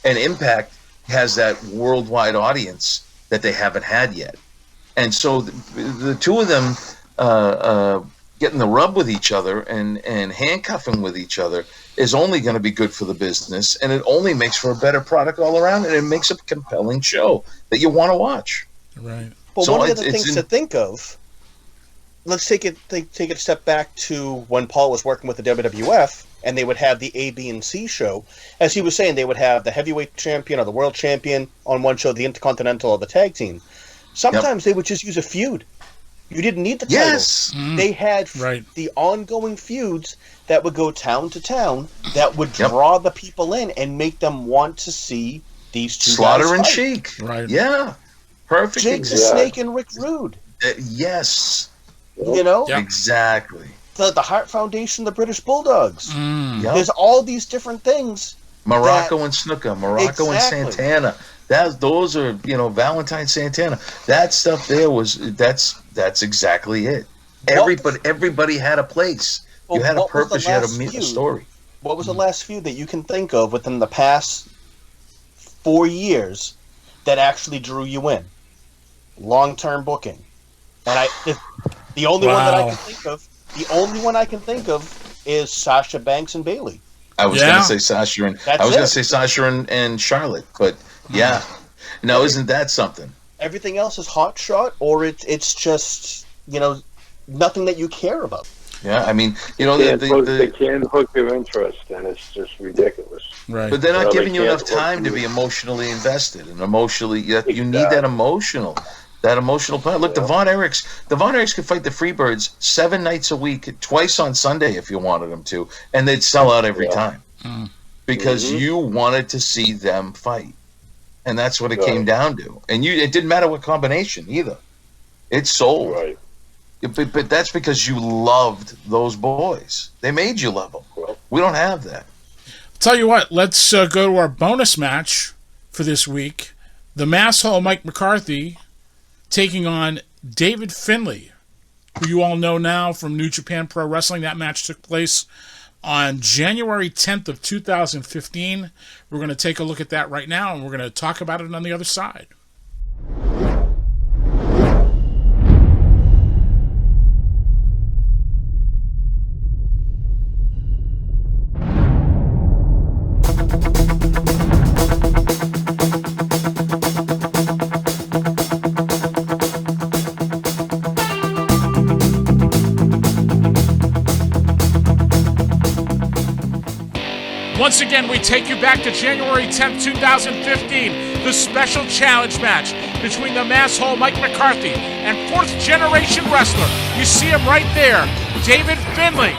And Impact has that worldwide audience that they haven't had yet. And so the two of them getting the rub with each other and handcuffing with each other is only going to be good for the business, and it only makes for a better product all around, and it makes a compelling show that you want to watch. Right. Well, So one of the it's things to think of, let's take it a step back to when Paul was working with the WWF, and they would have the A, B, and C show. As he was saying, they would have the heavyweight champion or the world champion on one show, the Intercontinental or the tag team. Sometimes they would just use a feud. You didn't need the title. Yes. They had the ongoing feuds that would go town to town that would draw the people in and make them want to see these two Slaughter guys and fight. Sheik. Right. Yeah. Perfect. Jake the Snake and Rick Rude. Yes. Yep. Exactly. The Hart Foundation, the British Bulldogs. Yep. There's all these different things. Morocco and Snuka, Morocco Exactly. and Santana. Those are, Valentine Santana. That stuff there that's exactly it. Everybody had a place. You had a purpose. You had a story. What was the last feud that you can think of within the past 4 years that actually drew you in? Long-term booking. And the only one that I can think of. The only one I can think of is Sasha Banks and Bayley. I was going to say Sasha and Charlotte, but yeah. Now, isn't that something? Everything else is hot shot, or it's just nothing that you care about. Yeah, I mean, they can't hook their interest, and it's just ridiculous. Right. But they're not giving you enough hook time to you. be emotionally invested and emotionally. You need that emotional. That emotional part. Look, the Von Erichs could fight the Freebirds 7 nights a week, twice on Sunday if you wanted them to, and they'd sell out every time because you wanted to see them fight, and that's what it came down to. And it didn't matter what combination either; it sold. Right. But that's because you loved those boys. They made you love them. Well, we don't have that. Tell you what, let's go to our bonus match for this week. The Masshole Mike McCarthy taking on David Finlay, who you all know now from New Japan Pro Wrestling. That match took place on January 10th of 2015. We're going to take a look at that right now, and we're going to talk about it on the other side. Once again, we take you back to January 10th, 2015, the special challenge match between the Masshole Mike McCarthy and 4th generation wrestler. You see him right there, David Finlay.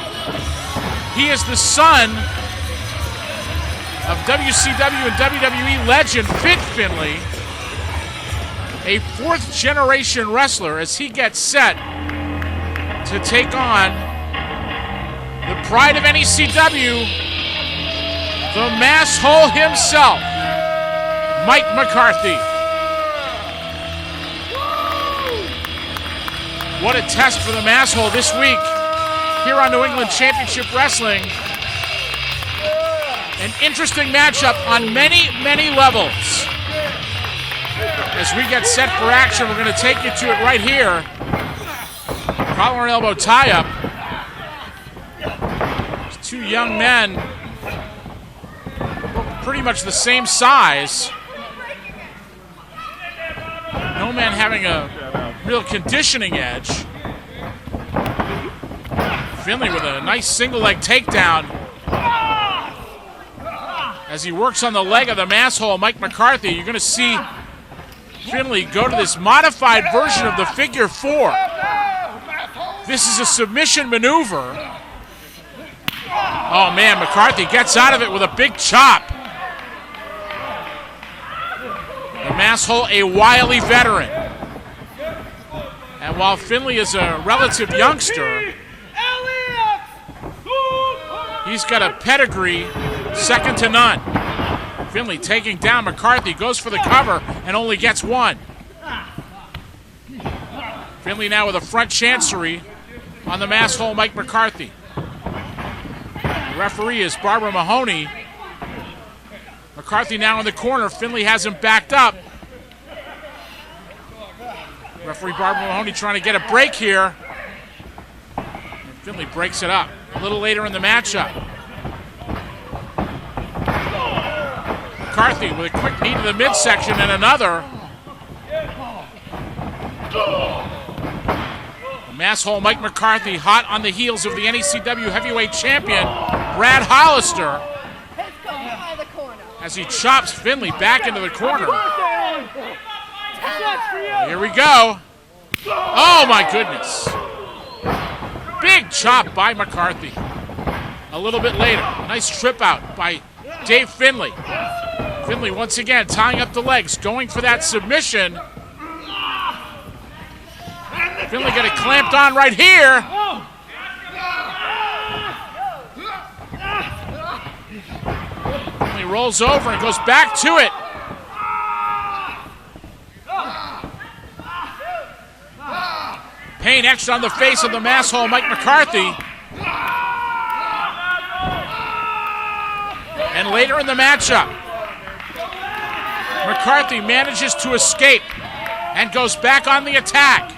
He is the son of WCW and WWE legend Fit Finlay, a 4th generation wrestler, as he gets set to take on the pride of NECW, the Masshole himself, Mike McCarthy. What a test for the Masshole this week here on New England Championship Wrestling. An interesting matchup on many, many levels. As we get set for action, we're going to take you to it right here. Collar and elbow tie-up. These two young men, pretty much the same size. No man having a real conditioning edge. Finlay with a nice single leg takedown as he works on the leg of the Masshole, Mike McCarthy. You're going to see Finlay go to this modified version of the figure 4. This is a submission maneuver. Oh man, McCarthy gets out of it with a big chop. The Masshole, a wily veteran. And while Finlay is a relative youngster, he's got a pedigree second to none. Finlay taking down McCarthy, goes for the cover, and only gets one. Finlay now with a front chancery on the Masshole Mike McCarthy. The referee is Barbara Mahoney. McCarthy now in the corner. Finlay has him backed up. Referee Barbara Mahoney trying to get a break here. And Finlay breaks it up a little later in the matchup. McCarthy with a quick knee to the midsection and another. Masshole Mike McCarthy hot on the heels of the NECW heavyweight champion Brad Hollister as he chops Finlay back into the corner. Here we go. Oh my goodness. Big chop by McCarthy. A little bit later, nice trip out by Dave Finlay. Finlay once again tying up the legs, going for that submission. Finlay got it clamped on right here. Finlay rolls over and goes back to it. Pain etched on the face of the Masshole Mike McCarthy. And later in the matchup, McCarthy manages to escape and goes back on the attack.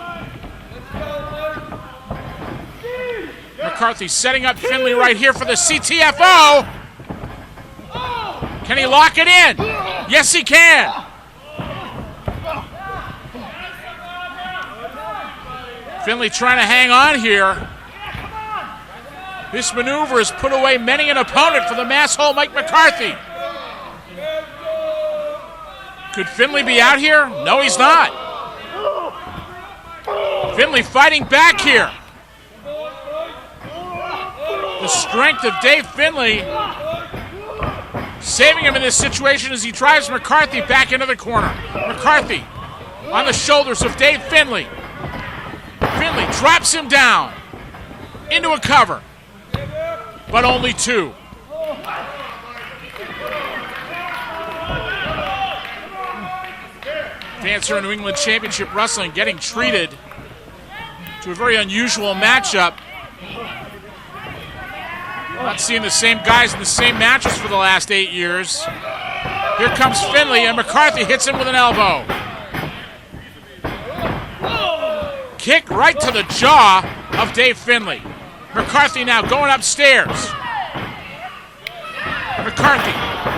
McCarthy setting up Finlay right here for the CTFO. Can he lock it in? Yes, he can. Finlay trying to hang on here. This maneuver has put away many an opponent for the Masshole Mike McCarthy. Could Finlay be out here? No, he's not. Finlay fighting back here. The strength of Dave Finlay saving him in this situation as he drives McCarthy back into the corner. McCarthy on the shoulders of Dave Finlay. Finlay drops him down into a cover, but only two. Dancer in New England Championship Wrestling getting treated to a very unusual matchup. Not seeing the same guys in the same matches for the last 8 years. Here comes Finlay, and McCarthy hits him with an elbow. Kick right to the jaw of Dave Finlay. McCarthy now going upstairs. McCarthy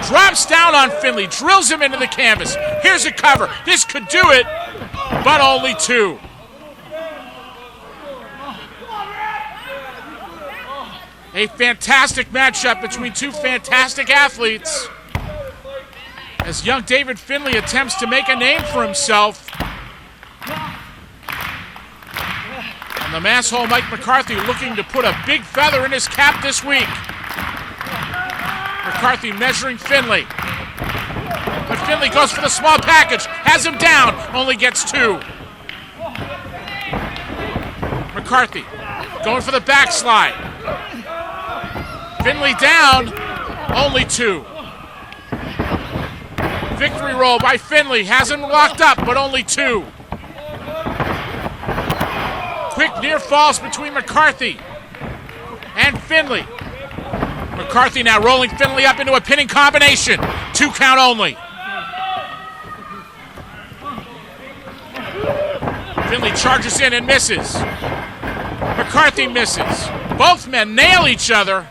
drops down on Finlay, drills him into the canvas. Here's a cover. This could do it, but only two. A fantastic matchup between two fantastic athletes as young David Finlay attempts to make a name for himself. And the Masshole Mike McCarthy looking to put a big feather in his cap this week. McCarthy measuring Finlay. But Finlay goes for the small package, has him down, only gets two. McCarthy going for the backslide. Finlay down, only two. Victory roll by Finlay, has him locked up, but only two. Quick near falls between McCarthy and Finlay. McCarthy now rolling Finlay up into a pinning combination. 2 count only. Finlay charges in and misses. McCarthy misses. Both men nail each other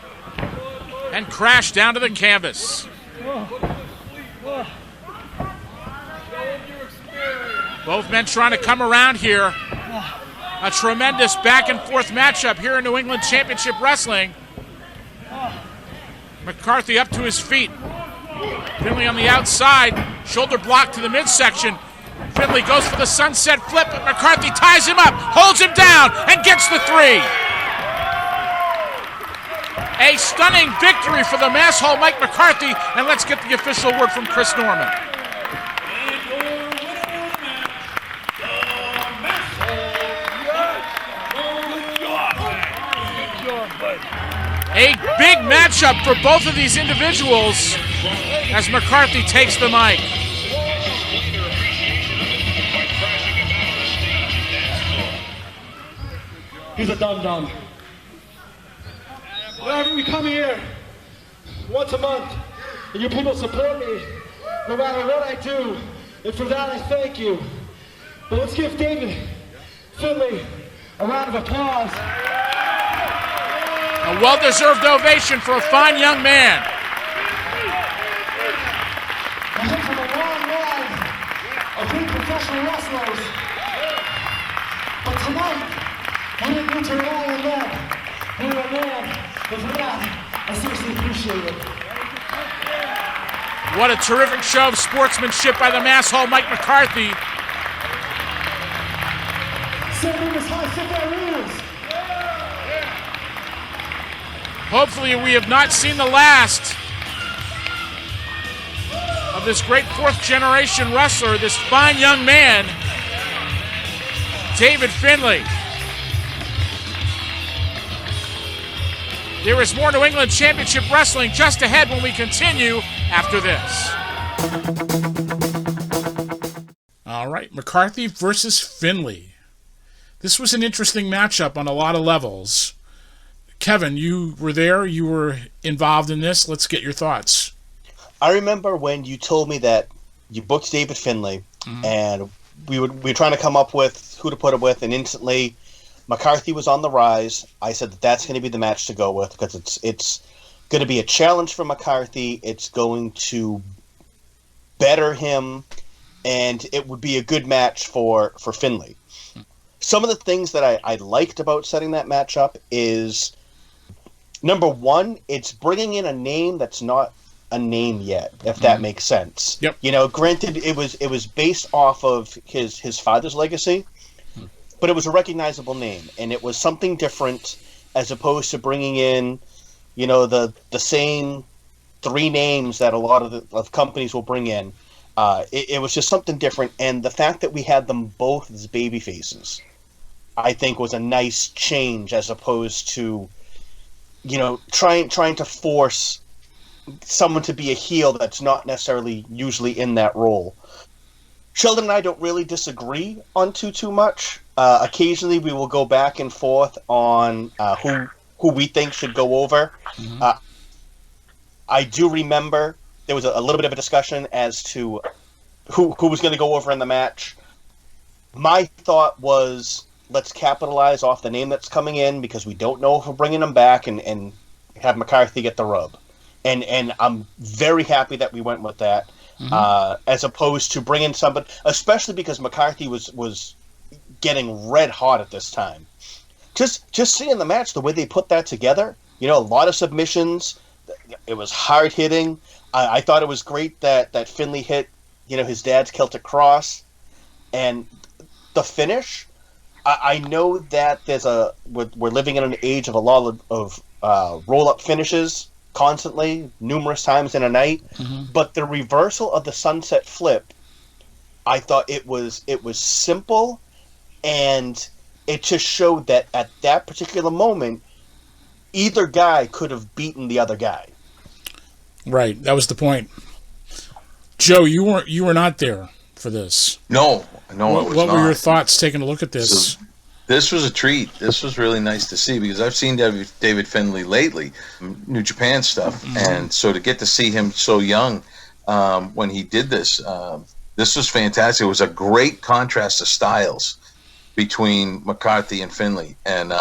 and crash down to the canvas. Both men trying to come around here. A tremendous back and forth matchup here in New England Championship Wrestling. McCarthy up to his feet. Finlay on the outside, shoulder block to the midsection. Finlay goes for the sunset flip, but McCarthy ties him up, holds him down, and gets the 3. A stunning victory for the Masshole Mike McCarthy, and let's get the official word from Chris Norman. matchup for both of these individuals as McCarthy takes the mic. He's a dum-dum. Whenever we come here, once a month, and you people support me, no matter what I do, and for that I thank you. But let's give David Finlay a round of applause. A well-deserved ovation for a fine young man. I come from a long line of great professional wrestlers, but tonight, I didn't need to rely on them. You're a man, and for that, I seriously appreciate it. What a terrific show of sportsmanship by the Masshole Mike McCarthy. Hopefully we have not seen the last of this great fourth-generation wrestler, this fine young man, David Finlay. There is more New England Championship Wrestling just ahead when we continue after this. All right, McCarthy versus Finlay. This was an interesting matchup on a lot of levels. Kevin, you were there. You were involved in this. Let's get your thoughts. I remember when you told me that you booked David Finlay, and we were trying to come up with who to put it with, and instantly McCarthy was on the rise. I said that's going to be the match to go with because it's going to be a challenge for McCarthy. It's going to better him, and it would be a good match for Finlay. Some of the things that I liked about setting that match up is, number one, it's bringing in a name that's not a name yet, if that makes sense. Yep. You know, granted, it was based off of his father's legacy, but it was a recognizable name, and it was something different as opposed to bringing in, you know, the same three names that a lot of companies will bring in. It was just something different, and the fact that we had them both as baby faces, I think, was a nice change as opposed to, you know, trying to force someone to be a heel that's not necessarily usually in that role. Sheldon and I don't really disagree on too much. Occasionally we will go back and forth on who we think should go over. I do remember there was a little bit of a discussion as to who was going to go over in the match. My thought was, let's capitalize off the name that's coming in because we don't know if we're bringing him back and have McCarthy get the rub. And I'm very happy that we went with that, as opposed to bringing somebody, especially because McCarthy was getting red hot at this time. Just seeing the match, the way they put that together, you know, a lot of submissions. It was hard hitting. I thought it was great that Finlay hit, you know, his dad's Celtic Cross, and the finish. I know that we're living in an age of a lot of roll up finishes constantly, numerous times in a night, but the reversal of the sunset flip, I thought it was simple, and it just showed that at that particular moment, either guy could have beaten the other guy. Right, that was the point. Joe, you were not there for this. No, I was not. What were your thoughts taking a look at this? This was a treat. This was really nice to see because I've seen David Finlay lately, New Japan stuff, and so to get to see him so young when he did this, this was fantastic. It was a great contrast of styles between McCarthy and Finlay, and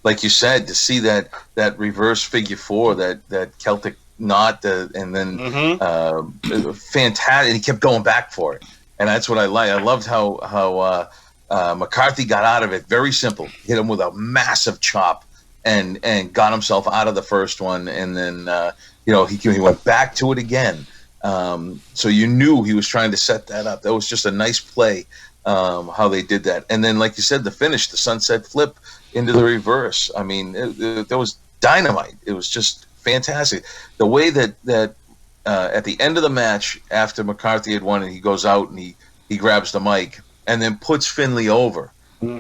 like you said, to see that reverse figure four, that Celtic knot, and then fantastic. And he kept going back for it, and that's what I like. I loved how McCarthy got out of it. Very simple. Hit him with a massive chop and got himself out of the first one, and then he went back to it again. So you knew he was trying to set that up. That was just a nice play, how they did that. And then, like you said, the finish, the sunset flip into the reverse. I mean, that was dynamite. It was just fantastic. The way that at the end of the match, after McCarthy had won, and he goes out and he grabs the mic and then puts Finlay over.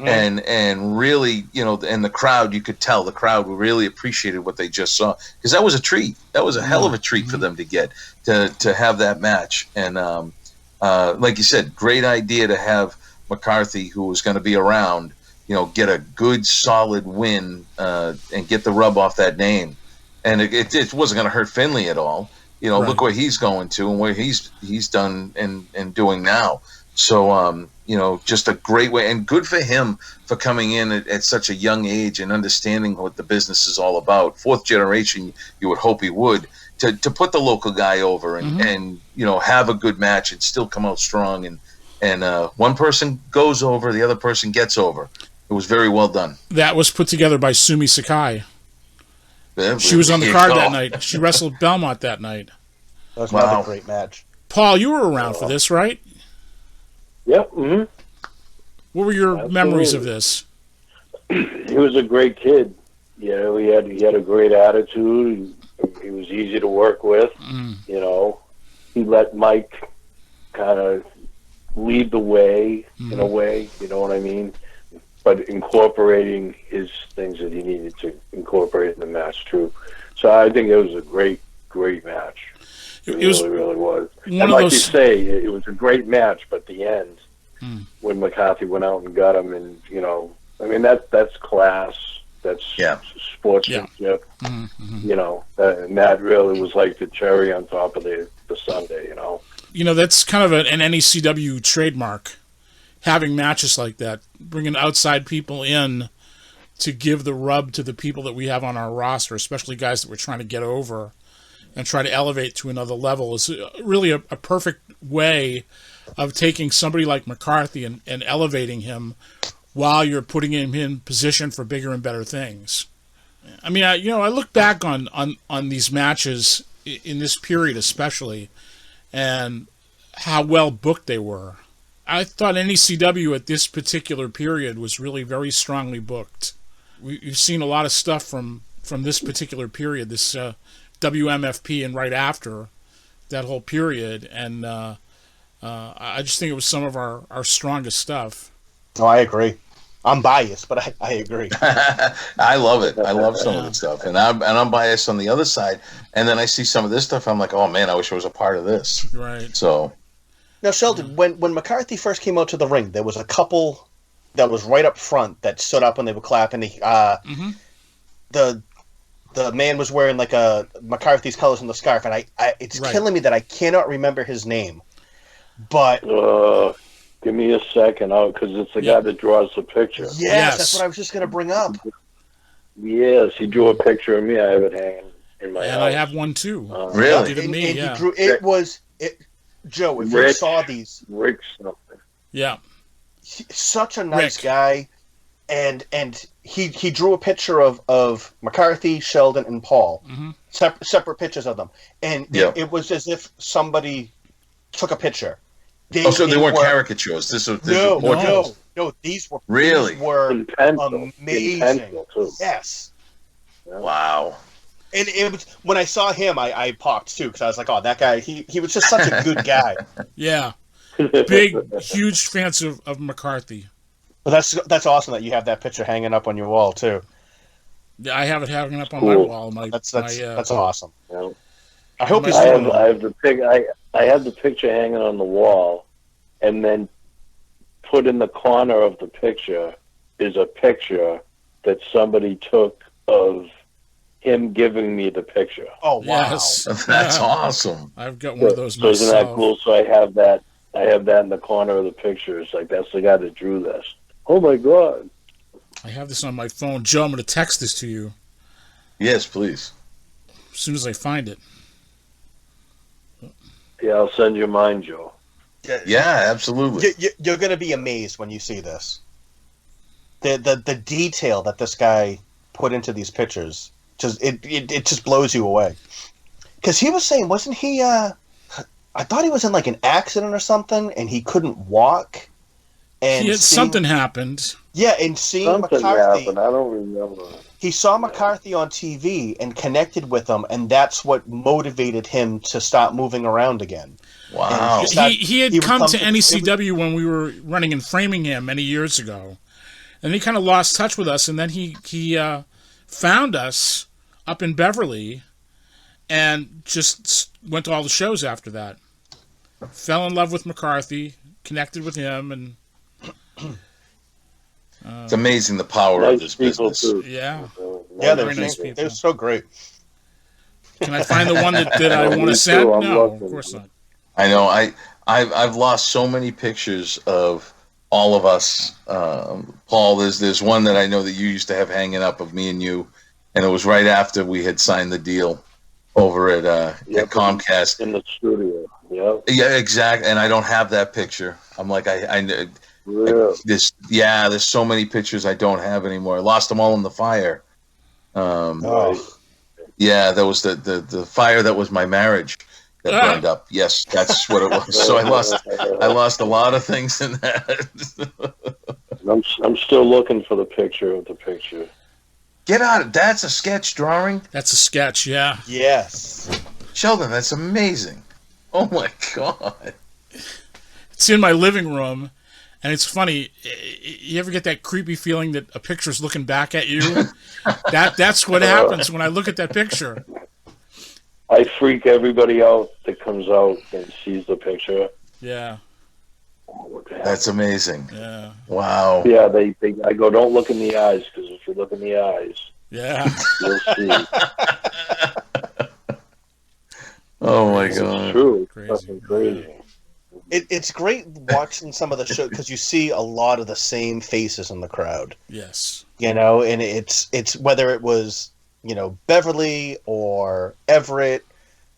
and really, and the crowd, you could tell the crowd really appreciated what they just saw, because that was a treat. That was a hell of a treat for them to get to have that match. And like you said, great idea to have McCarthy, who was going to be around, get a good solid win and get the rub off that name. And it wasn't going to hurt Finlay at all. Look where he's going to and where he's done and doing now. So, just a great way, and good for him for coming in at such a young age and understanding what the business is all about. Fourth generation, you would hope he would, to put the local guy over and have a good match and still come out strong. And one person goes over, the other person gets over. It was very well done. That was put together by Sumi Sakai. She was on the card that night. She wrestled Belmont that night. That was another great match. Paul, you were around for this, right? Yep. What were your memories of this? He was a great kid. He had a great attitude. He was easy to work with. He let Mike kind of lead the way in a way. You know what I mean? But incorporating his things that he needed to incorporate in the match too. So I think it was a great match. It really was. And like you say, it was a great match, but the end, when McCarthy went out and got him, and that's class, that's sportsmanship. And that really was like the cherry on top of the sundae. That's kind of an NECW trademark. Having matches like that, bringing outside people in to give the rub to the people that we have on our roster, especially guys that we're trying to get over and try to elevate to another level, is really a perfect way of taking somebody like McCarthy and elevating him while you're putting him in position for bigger and better things. I mean, I look back on these matches in this period especially, and how well booked they were. I thought NECW at this particular period was really very strongly booked. We've seen a lot of stuff from this particular period, this WMFP and right after that whole period, and I just think it was some of our strongest stuff. Oh, I agree. I'm biased, but I agree. I love it. I love some of the stuff, and I'm biased on the other side. And then I see some of this stuff, I'm like, oh man, I wish I was a part of this. Right. So. Now, Sheldon, when McCarthy first came out to the ring, there was a couple that was right up front that stood up when they would clap, and the man was wearing like a McCarthy's colors in the scarf, and it's killing me that I cannot remember his name. But give me a second, because it's the guy that draws the picture. Yes, that's what I was just going to bring up. Yes, he drew a picture of me. I have it hanging in my house. And I have one too. Really? He drew, Joe, if you saw these, Rick something. Yeah, such a nice guy, and he drew a picture of McCarthy, Sheldon, and Paul, separate pictures of them, and it was as if somebody took a picture. They weren't caricatures. No. These were amazing. In pencil, too. Yes. Wow. And it was, when I saw him, I popped too, because I was like, "Oh, that guy! He was just such a good guy." Yeah, huge fans of McCarthy. Well, that's awesome that you have that picture hanging up on your wall too. Yeah, I have it hanging up on my wall. That's awesome. Yeah. I hope I have the picture hanging on the wall, and then put in the corner of the picture is a picture that somebody took of him giving me the picture. Oh wow, yes. That's awesome. I've got one of those myself. myself. Isn't that cool? So I have that in the corner of the picture. It's like, that's the guy that drew this. Oh my god. I have this on my phone. Joe, I'm going to text this to you. Yes, please. As soon as I find it. Yeah, I'll send you mine, Joe. Yeah, absolutely. You're going to be amazed when you see this. The detail that this guy put into these pictures, it just blows you away. Because he was saying, wasn't he? I thought he was in like an accident or something, and he couldn't walk. And something happened. Yeah, and seeing something McCarthy. Happened. I don't remember. He saw McCarthy on TV and connected with him, and that's what motivated him to start moving around again. Wow. He had come to NECW when we were running in Framingham many years ago, And he kind of lost touch with us, and then he found us up in Beverly and just went to all the shows after that. Fell in love with McCarthy, connected with him, and it's amazing the power of this business. Yeah. Yeah, Very nice people. They're so great. Can I find the one that I want to send? No, of course not. I know. I've lost so many pictures of all of us. Paul, there's one that I know that you used to have hanging up of me and you, and it was right after we had signed the deal over at Comcast in the studio. Yep. Yeah, exactly. And I don't have that picture. I'm like, Really? there's so many pictures I don't have anymore. I lost them all in the fire. Yeah, that was the fire that was my marriage that burned up. Yes, that's what it was. So I lost a lot of things in that. I'm still looking for the picture of the picture. Get out! That's a sketch drawing. That's a sketch, yeah. Yes. Sheldon, that's amazing. Oh my God. It's in my living room, and it's funny. You ever get that creepy feeling that a picture's looking back at you? That's what happens when I look at that picture. I freak everybody out that comes out and sees the picture. Yeah. That's amazing. Yeah. Wow. Yeah, I go, don't look in the eyes, because if you look in the eyes, yeah, you'll see. Oh my God. It's true. Crazy. It's fucking crazy. It's great watching some of the shows because you see a lot of the same faces in the crowd. yes. You know, and it's whether it was, you know, Beverly or Everett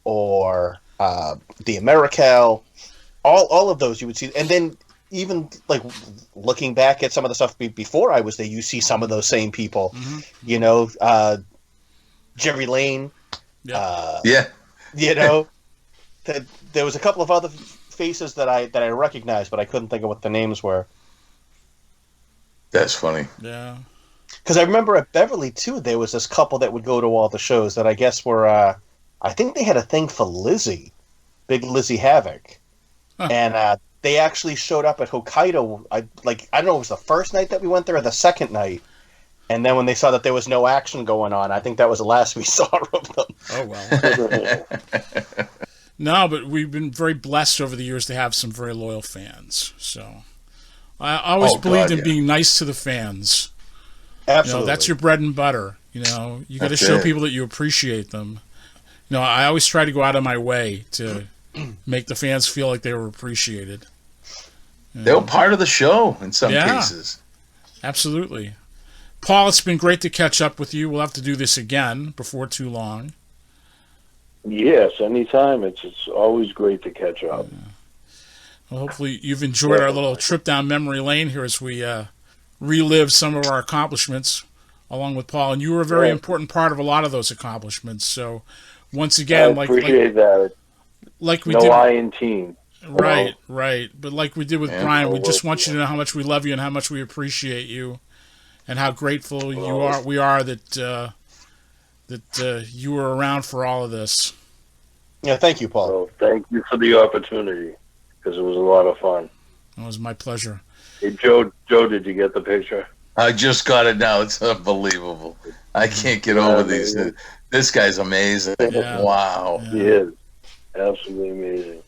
or the Americal, all of those you would see. And then even like looking back at some of the stuff before I was there, you see some of those same people. Mm-hmm. You know, Jerry Lane. Yeah. You know, there was a couple of other faces that I recognized, but I couldn't think of what the names were. That's funny. Yeah. Because I remember at Beverly, too, there was this couple that would go to all the shows that I guess were, I think they had a thing for Lizzie, Big Lizzie Havoc. Huh. And they actually showed up at Hokkaido, I don't know, it was the first night that we went there or the second night. And then when they saw that there was no action going on, I think that was the last we saw of them. Oh, well. No, but we've been very blessed over the years to have some very loyal fans. So I always believed in being nice to the fans. Absolutely. You know, that's your bread and butter. You know, you got to show people that you appreciate them. You know, I always try to go out of my way to make the fans feel like they were appreciated. They were part of the show in some cases. Absolutely. Paul, it's been great to catch up with you. We'll have to do this again before too long. Yes, anytime. It's always great to catch up. Yeah. Well, hopefully you've enjoyed our little trip down memory lane here as we relive some of our accomplishments along with Paul. And you were a very important part of a lot of those accomplishments. So once again, I appreciate that. Like we no did. I in team. Right, right. But like we did with Brian, we just want you to know how much we love you and how much we appreciate you, and how grateful we are that you were around for all of this. Yeah, thank you, Paul. So thank you for the opportunity, because it was a lot of fun. It was my pleasure. Hey, Joe, did you get the picture? I just got it now. It's unbelievable. I can't get over these. This guy's amazing. Yeah. Wow. Yeah. He is. Absolutely amazing.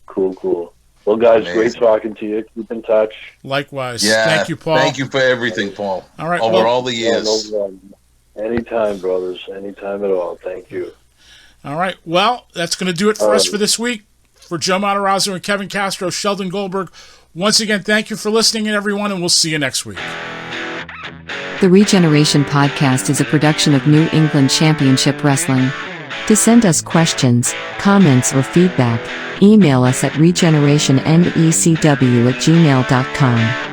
Cool. Well, guys, great talking to you. Keep in touch. Likewise. Yeah. Thank you, Paul. Thank you for everything, Paul. All right. Over all the years. No problem. Anytime, brothers. Anytime at all. Thank you. All right. Well, that's going to do it for us for this week. For Joe Matarazzo and Kevin Castro, Sheldon Goldberg, once again, thank you for listening, everyone, and we'll see you next week. The ReGeneration Podcast is a production of New England Championship Wrestling. To send us questions, comments, or feedback, email us at regenerationnecw@gmail.com.